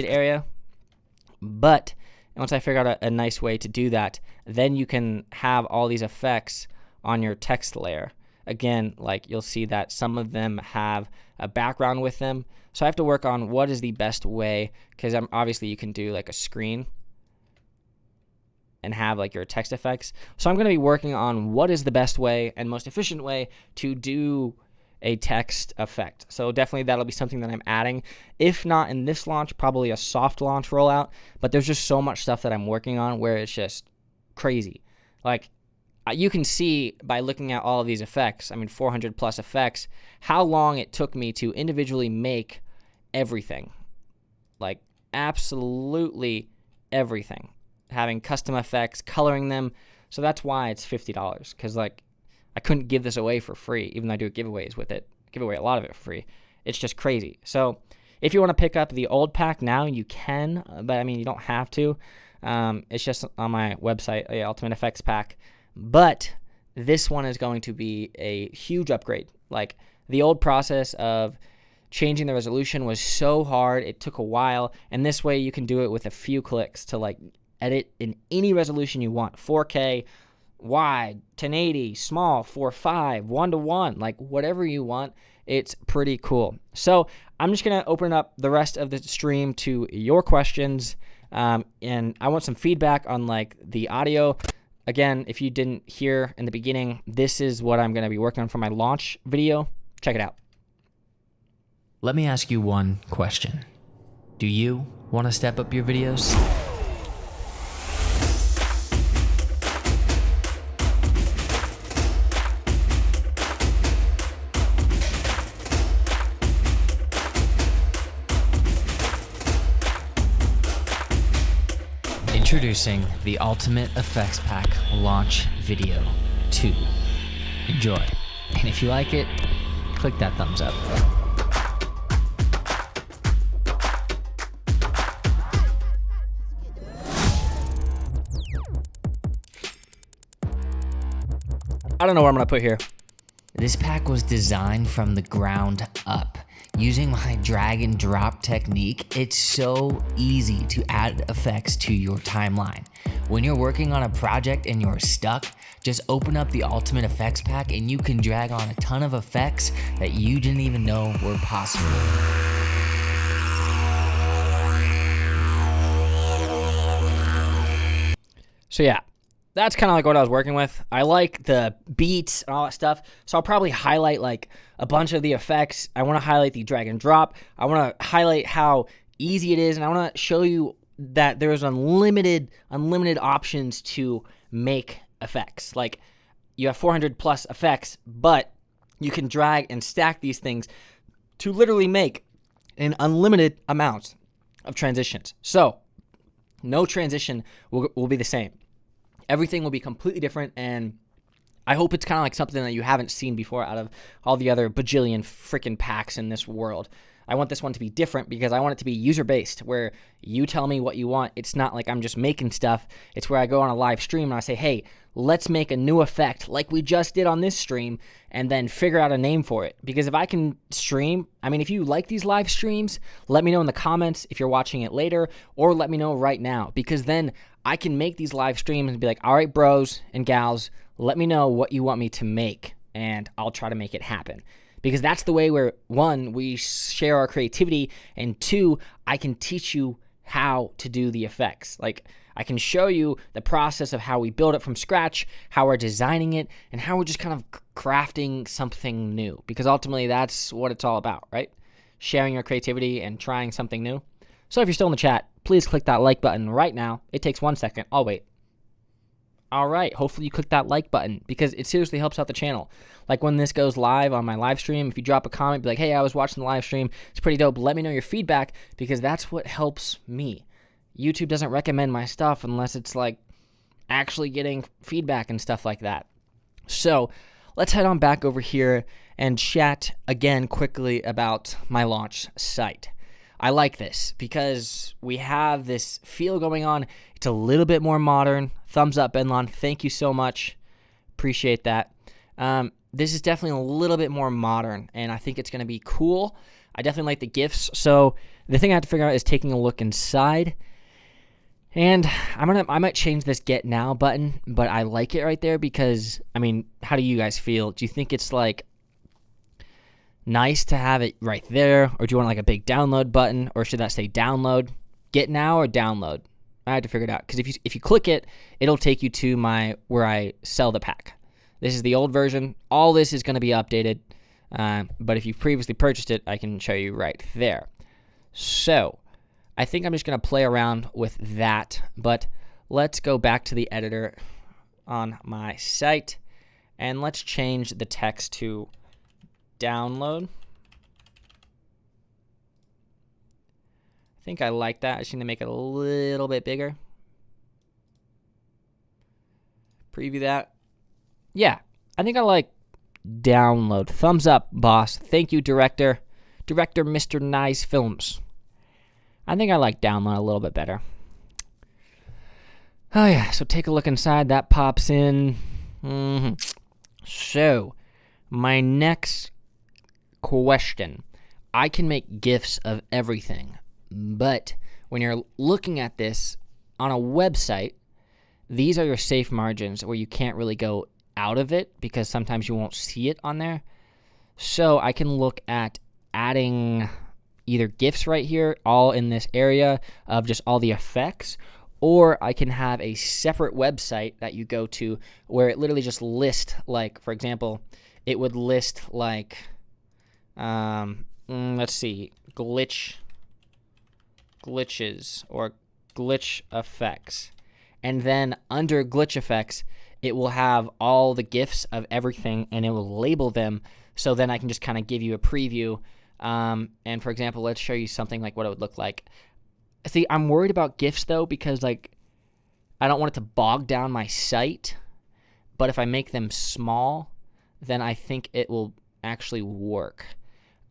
area. But once I figure out a nice way to do that, then you can have all these effects on your text layer. Again, like you'll see that some of them have a background with them. So I have to work on what is the best way, because obviously you can do like a screen and have like your text effects. So I'm going to be working on what is the best way and most efficient way to do a text effect. So definitely that'll be something that I'm adding. If not in this launch, probably a soft launch rollout. But there's just so much stuff that I'm working on where it's just crazy. Like you can see by looking at all of these effects, 400 plus effects, how long it took me to individually make everything. Like absolutely everything. Having custom effects, coloring them. So that's why it's $50, because like I couldn't give this away for free, even though I do giveaways with it. Give away a lot of it for free. It's just crazy. So if you want to pick up the old pack now, you can, but you don't have to. It's just on my website, the Ultimate Effects Pack. But this one is going to be a huge upgrade. Like the old process of changing the resolution was so hard. It took a while. And this way you can do it with a few clicks to like edit in any resolution you want. 4K, wide, 1080, small, 4:5, 1:1, like whatever you want. It's pretty cool. So I'm just going to open up the rest of the stream to your questions. And I want some feedback on like the audio. Again, if you didn't hear in the beginning, this is what I'm going to be working on for my launch video. Check it out. Let me ask you one question. Do you want to step up your videos? Introducing the Ultimate Effects Pack Launch Video 2. Enjoy. And if you like it, click that thumbs up. I don't know what I'm going to put here. This pack was designed from the ground up. Using my drag and drop technique, it's so easy to add effects to your timeline. When you're working on a project and you're stuck, just open up the Ultimate Effects Pack and you can drag on a ton of effects that you didn't even know were possible. So yeah, that's kind of like what I was working with. I like the beats and all that stuff. So I'll probably highlight like a bunch of the effects. I want to highlight the drag and drop. I want to highlight how easy it is. And I want to show you that there's unlimited options to make effects. Like you have 400 plus effects, but you can drag and stack these things to literally make an unlimited amount of transitions. So no transition will be the same. Everything will be completely different, and I hope it's kind of like something that you haven't seen before out of all the other bajillion freaking packs in this world. I want this one to be different because I want it to be user-based, where you tell me what you want. It's not like I'm just making stuff. It's where I go on a live stream and I say, hey, let's make a new effect like we just did on this stream and then figure out a name for it. Because if I can stream, I mean, if you like these live streams, let me know in the comments if you're watching it later, or let me know right now, because then I can make these live streams and be like, all right, bros and gals, let me know what you want me to make, and I'll try to make it happen. Because that's the way where, one, we share our creativity, and two, I can teach you how to do the effects. Like, I can show you the process of how we build it from scratch, how we're designing it, and how we're just kind of crafting something new. Because ultimately, that's what it's all about, right? Sharing your creativity and trying something new. So if you're still in the chat, please click that like button right now. It takes 1 second. I'll wait. All right, hopefully you click that like button because it seriously helps out the channel. Like when this goes live on my live stream, if you drop a comment, be like, hey, I was watching the live stream, it's pretty dope. Let me know your feedback because that's what helps me. YouTube doesn't recommend my stuff unless it's like actually getting feedback and stuff like that. So let's head on back over here and chat again quickly about my launch site. I like this because we have this feel going on. It's a little bit more modern. Thumbs up, Benlon. Thank you so much. Appreciate that. This is definitely a little bit more modern, and I think it's going to be cool. I definitely like the GIFs. So the thing I have to figure out is taking a look inside. And I might change this Get Now button, but I like it right there because, I mean, how do you guys feel? Do you think it's like nice to have it right there, or do you want like a big download button, or should that say download? Get Now or download? I had to figure it out because if you click it, it'll take you to where I sell the pack. This is the old version. All this is going to be updated, but if you previously purchased it, I can show you right there. So I think I'm just going to play around with that, but let's go back to the editor on my site, and let's change the text to download. I think I like that. I just need to make it a little bit bigger. Preview that. Yeah, I think I like download. Thumbs up, boss. Thank you, director. Director Mr. Nice Films. I think I like download a little bit better. Oh yeah, so take a look inside. That pops in. So, my next question. I can make GIFs of everything, but when you're looking at this on a website, these are your safe margins where you can't really go out of it because sometimes you won't see it on there. So I can look at adding either GIFs right here, all in this area of just all the effects, or I can have a separate website that you go to where it literally just lists, like, for example, it would list like, let's see, glitches or glitch effects. And then under glitch effects, it will have all the GIFs of everything and it will label them. So then I can just kind of give you a preview. And for example, let's show you something like what it would look like. See, I'm worried about GIFs though, because like I don't want it to bog down my site, but if I make them small, then I think it will actually work.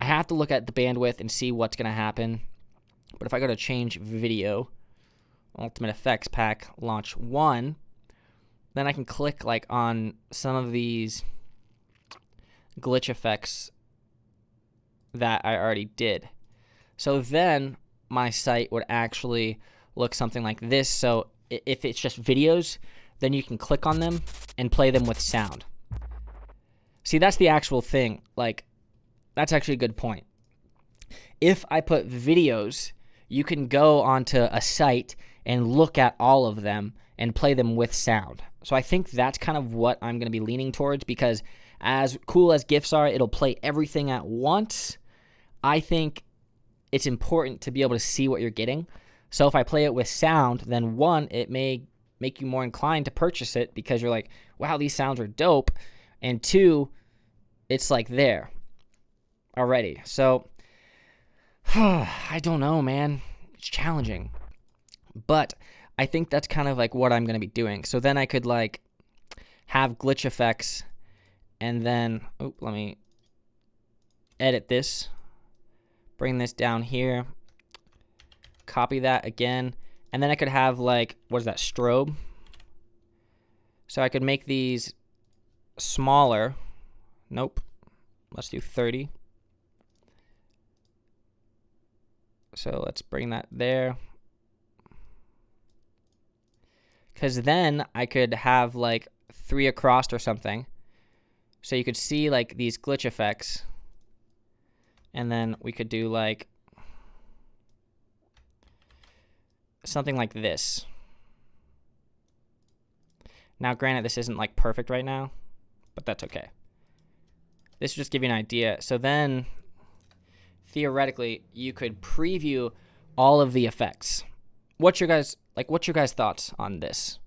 I have to look at the bandwidth and see what's going to happen. But if I go to change video, Ultimate Effects Pack, launch 1, then I can click like on some of these glitch effects that I already did. So then my site would actually look something like this. So if it's just videos, then you can click on them and play them with sound. See, that's the actual thing. Like, that's actually a good point. If I put videos, you can go onto a site and look at all of them and play them with sound. So I think that's kind of what I'm going to be leaning towards, because as cool as GIFs are, it'll play everything at once. I think it's important to be able to see what you're getting. So if I play it with sound, then one, it may make you more inclined to purchase it because you're like, wow, these sounds are dope. And two, it's like there already. So I don't know, man. It's challenging. But I think that's kind of like what I'm going to be doing. So then I could like have glitch effects and then, let me edit this. Bring this down here. Copy that again. And then I could have like, what is that, strobe? So I could make these smaller. Nope. Let's do 30. So let's bring that there. Because then I could have like 3 across or something. So you could see like these glitch effects. And then we could do like something like this. Now, granted, this isn't like perfect right now, but that's okay. This will just give you an idea. So then, theoretically, you could preview all of the effects. What's your guys' thoughts on this?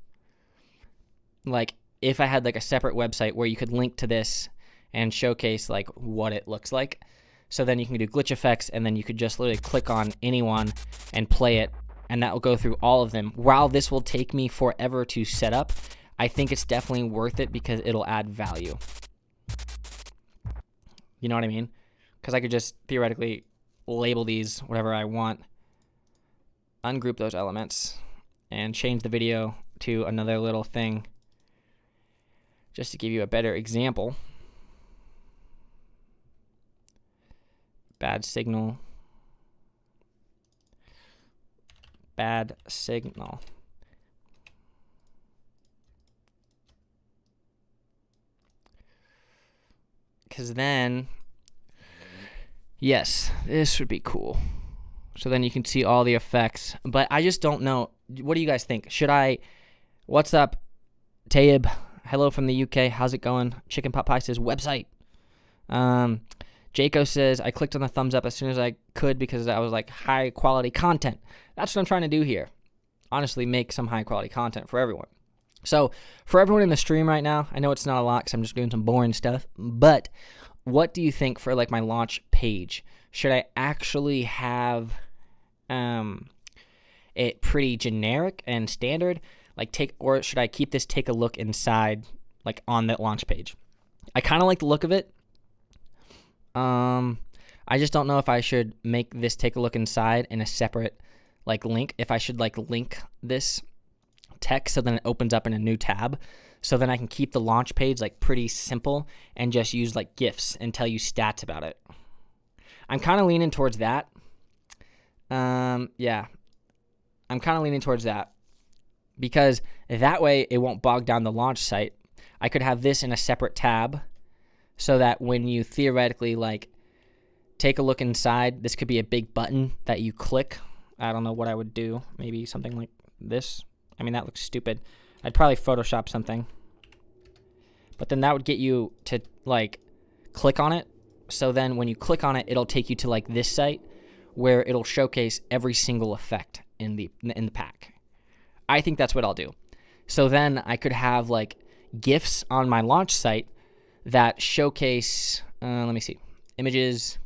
Like, if I had like a separate website where you could link to this and showcase like what it looks like. So then you can do glitch effects, and then you could just literally click on anyone and play it, and that will go through all of them. While this will take me forever to set up, I think it's definitely worth it because it'll add value. You know what I mean? Because I could just theoretically label these whatever I want, ungroup those elements, and change the video to another little thing. Just to give you a better example. Bad signal. Bad signal. Because then, yes, this would be cool. So then you can see all the effects. But I just don't know. What do you guys think? Should I? What's up, Taib? Hello from the UK. How's it going? Chicken Pot Pie says website. Jaco says, I clicked on the thumbs up as soon as I could because I was like, high quality content. That's what I'm trying to do here. Honestly, make some high quality content for everyone. So for everyone in the stream right now, I know it's not a lot because I'm just doing some boring stuff, but what do you think for like my launch page? Should I actually have it pretty generic and standard? Or should I keep this take a look inside, like on that launch page? I kind of like the look of it. I just don't know if I should make this take a look inside in a separate like link. If I should like link this text so then it opens up in a new tab, so then I can keep the launch page like pretty simple and just use like GIFs and tell you stats about it. I'm kind of leaning towards that. Yeah, I'm kind of leaning towards that because that way it won't bog down the launch site. I could have this in a separate tab so that when you theoretically like take a look inside, this could be a big button that you click. I don't know what I would do. Maybe something like this. I mean, that looks stupid. I'd probably Photoshop something. But then that would get you to like click on it. So then when you click on it, it'll take you to like this site where it'll showcase every single effect in the pack. I think that's what I'll do. So then I could have like GIFs on my launch site that showcase, let me see, images,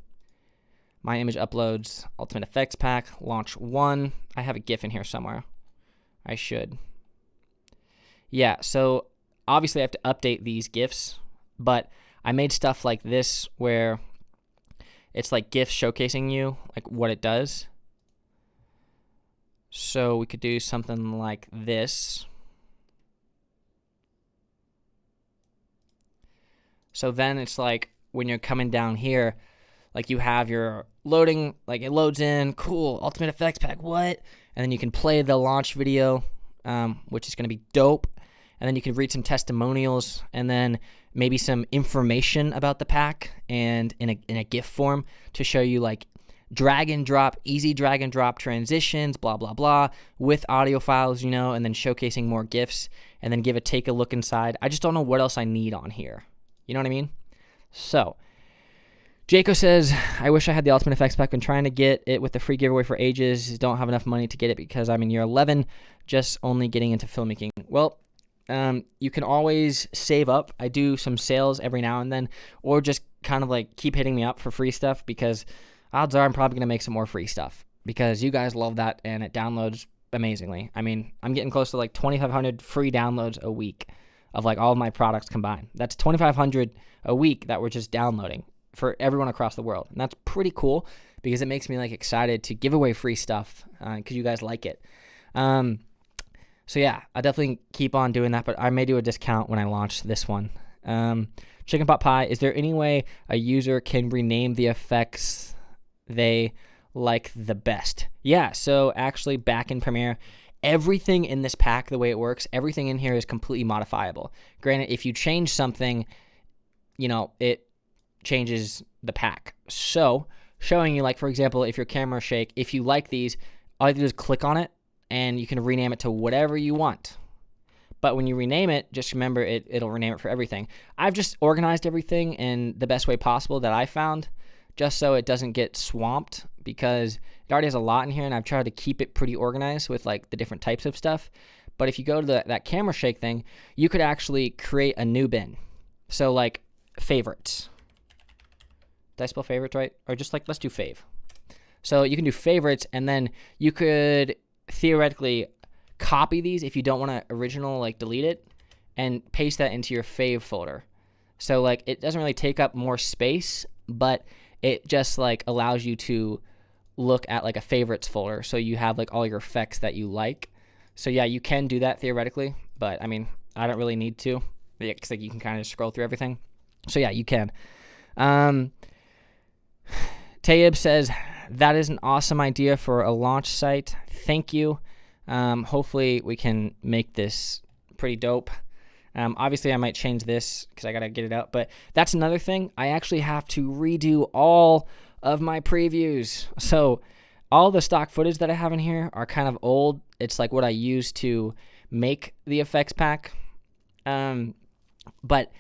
my image uploads, Ultimate Effects Pack, launch 1. I have a GIF in here somewhere. I should. Yeah, so obviously I have to update these GIFs, but I made stuff like this where it's like GIFs showcasing you, like what it does. So we could do something like this. So then it's like when you're coming down here, like you have your loading, like it loads in, cool, Ultimate Effects Pack, what? And then you can play the launch video, which is going to be dope. And then you can read some testimonials and then maybe some information about the pack and in a GIF form to show you like drag and drop, easy drag and drop transitions, blah, blah, blah, with audio files, you know, and then showcasing more GIFs and then take a look inside. I just don't know what else I need on here. You know what I mean? So, Jaco says, I wish I had the Ultimate Effects Pack. Been trying to get it with the free giveaway for ages. Don't have enough money to get it because I'm in year 11, just only getting into filmmaking. Well, you can always save up. I do some sales every now and then, or just kind of like keep hitting me up for free stuff because odds are I'm probably going to make some more free stuff because you guys love that and it downloads amazingly. I mean, I'm getting close to like 2,500 free downloads a week of like all of my products combined. That's 2,500 a week that we're just downloading for everyone across the world. And that's pretty cool because it makes me like excited to give away free stuff because you guys like it. So yeah, I definitely keep on doing that, but I may do a discount when I launch this one. Chicken pot pie, is there any way a user can rename the effects they like the best? Yeah, so actually back in Premiere, everything in this pack, the way it works, everything in here is completely modifiable. Granted, if you change something, you know, it changes the pack. So showing you, like, for example, if your camera shake, if you like these, all you have to do is click on it and you can rename it to whatever you want. But when you rename it, just remember it'll rename it for everything. I've just organized everything in the best way possible that I found, just so it doesn't get swamped, because it already has a lot in here and I've tried to keep it pretty organized with like the different types of stuff. But if you go to that camera shake thing, you could actually create a new bin. So like favorites. Did I spell favorites right? Or just like, let's do fave. So you can do favorites and then you could theoretically copy these if you don't want to original, like delete it, and paste that into your fave folder. So like it doesn't really take up more space, but it just like allows you to look at like a favorites folder. So you have like all your effects that you like. So yeah, you can do that theoretically, but I mean, I don't really need to, because like you can kind of scroll through everything. So yeah, you can. Tayyib says, that is an awesome idea for a launch site. Thank you. Hopefully we can make this pretty dope. Obviously I might change this because I got to get it out, but that's another thing. I actually have to redo all of my previews. So all the stock footage that I have in here are kind of old. It's like what I used to make the effects pack. But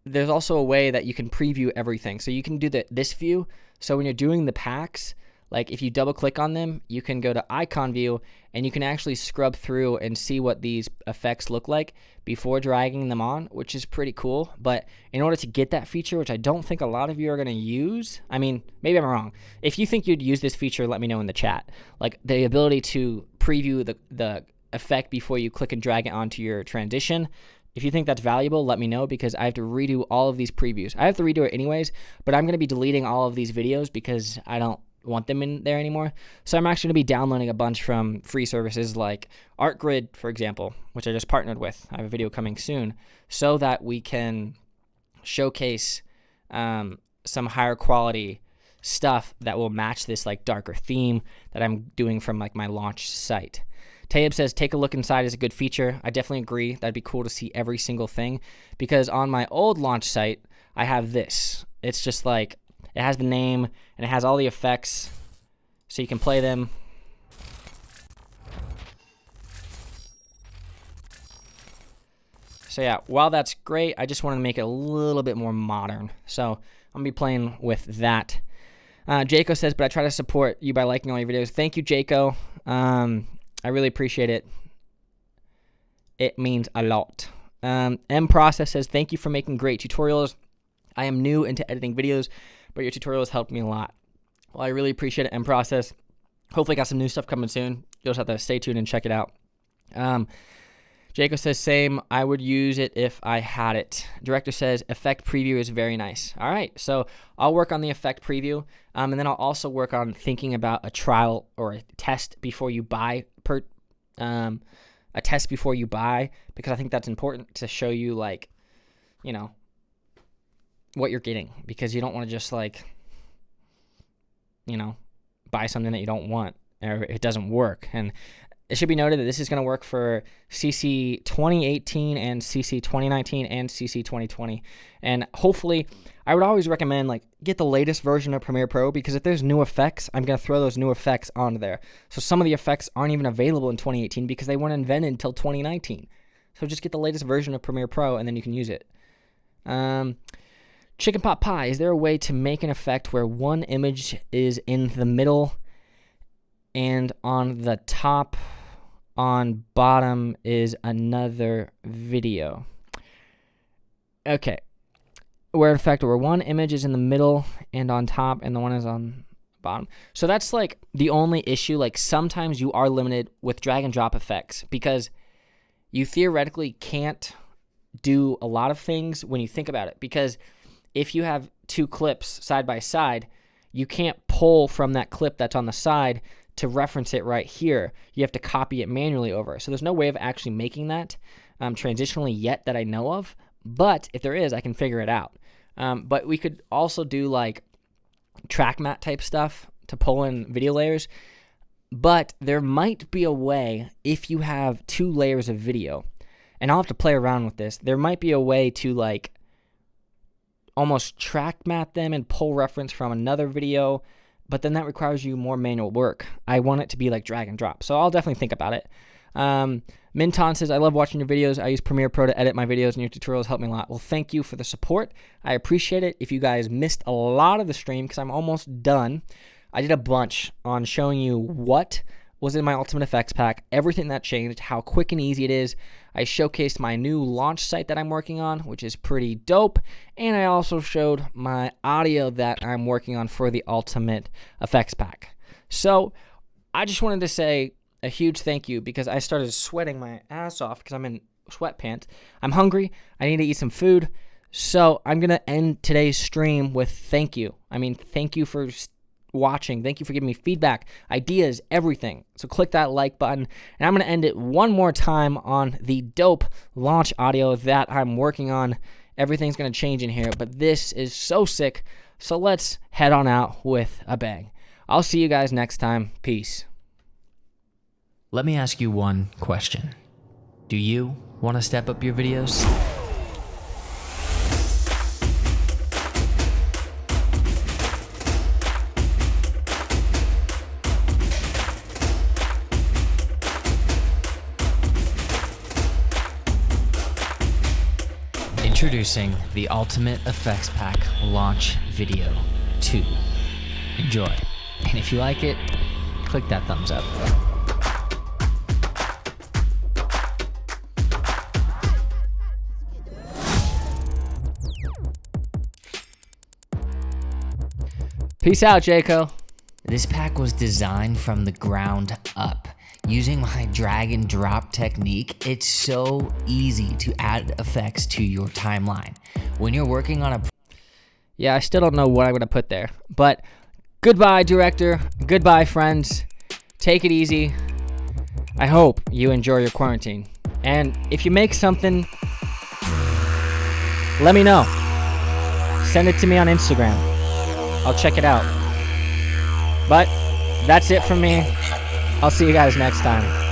there's also a way that you can preview everything. So you can do this view. So when you're doing the packs, like if you double click on them, you can go to icon view and you can actually scrub through and see what these effects look like before dragging them on, which is pretty cool. But in order to get that feature, which I don't think a lot of you are going to use, I mean, maybe I'm wrong. If you think you'd use this feature, let me know in the chat. Like the ability to preview the effect before you click and drag it onto your transition. If you think that's valuable, let me know, because I have to redo all of these previews. I have to redo it anyways, but I'm going to be deleting all of these videos because I don't want them in there anymore. So I'm actually going to be downloading a bunch from free services like ArtGrid, for example, which I just partnered with. I have a video coming soon, so that we can showcase some higher quality stuff that will match this like darker theme that I'm doing from like my launch site. Tayyib says, take a look inside is a good feature. I definitely agree. That'd be cool to see every single thing, because on my old launch site, I have this. It's just like, it has the name and it has all the effects so you can play them. So yeah, while that's great, I just wanted to make it a little bit more modern. So I'm gonna be playing with that. Jaco says, but I try to support you by liking all your videos. Thank you, Jaco. I really appreciate it. It means a lot. M Process says, thank you for making great tutorials. I am new into editing videos, but your tutorials helped me a lot. Well, I really appreciate it, M Process. Hopefully got some new stuff coming soon. You'll just have to stay tuned and check it out. Jacob says, same. I would use it if I had it. Director says, effect preview is very nice. All right. So I'll work on the effect preview. And then I'll also work on thinking about a trial or a test before you buy a test before you buy, because I think that's important to show you, like, you know, what you're getting, because you don't want to just, like, you know, buy something that you don't want or it doesn't work. And it should be noted that this is going to work for CC 2018 and CC 2019 and CC 2020. And hopefully, I would always recommend, like, get the latest version of Premiere Pro, because if there's new effects, I'm going to throw those new effects onto there. So some of the effects aren't even available in 2018 because they weren't invented until 2019. So just get the latest version of Premiere Pro and then you can use it. Chicken pot pie. Is there a way to make an effect where one image is in the middle and on the top, on bottom is another video? Okay. Where in fact, where one image is in the middle and on top and the one is on bottom. So that's like the only issue. Like, sometimes you are limited with drag and drop effects because you theoretically can't do a lot of things when you think about it. Because if you have two clips side by side, you can't pull from that clip that's on the side to reference it right here. You have to copy it manually over. So there's no way of actually making that transitionally yet that I know of. But if there is, I can figure it out. But we could also do like track matte type stuff to pull in video layers. But there might be a way, if you have 2 layers of video, and I'll have to play around with this, there might be a way to like almost track matte them and pull reference from another video, but then that requires you more manual work. I want it to be like drag and drop. So I'll definitely think about it. Minton says, I love watching your videos. I use Premiere Pro to edit my videos, and your tutorials help me a lot. Well, thank you for the support. I appreciate it. If you guys missed a lot of the stream, because I'm almost done, I did a bunch on showing you what was in my Ultimate Effects Pack, everything that changed, how quick and easy it is. I showcased my new launch site that I'm working on, which is pretty dope, and I also showed my audio that I'm working on for the Ultimate Effects Pack. So I just wanted to say a huge thank you, because I started sweating my ass off because I'm in sweatpants. I'm hungry. I need to eat some food. So I'm going to end today's stream with thank you. I mean, thank you for watching. Thank you for giving me feedback, ideas, everything. So click that like button. And I'm going to end it one more time on the dope launch audio that I'm working on. Everything's going to change in here, but this is so sick. So let's head on out with a bang. I'll see you guys next time. Peace. Let me ask you one question. Do you want to step up your videos? Introducing the Ultimate Effects Pack Launch Video 2. Enjoy. And if you like it, click that thumbs up. Peace out, Jaco. This pack was designed from the ground up. Using my drag and drop technique, it's so easy to add effects to your timeline. When you're working on a... Yeah, I still don't know what I'm going to put there. But goodbye, director. Goodbye, friends. Take it easy. I hope you enjoy your quarantine. And if you make something, let me know. Send it to me on Instagram. I'll check it out. But that's it from me. I'll see you guys next time.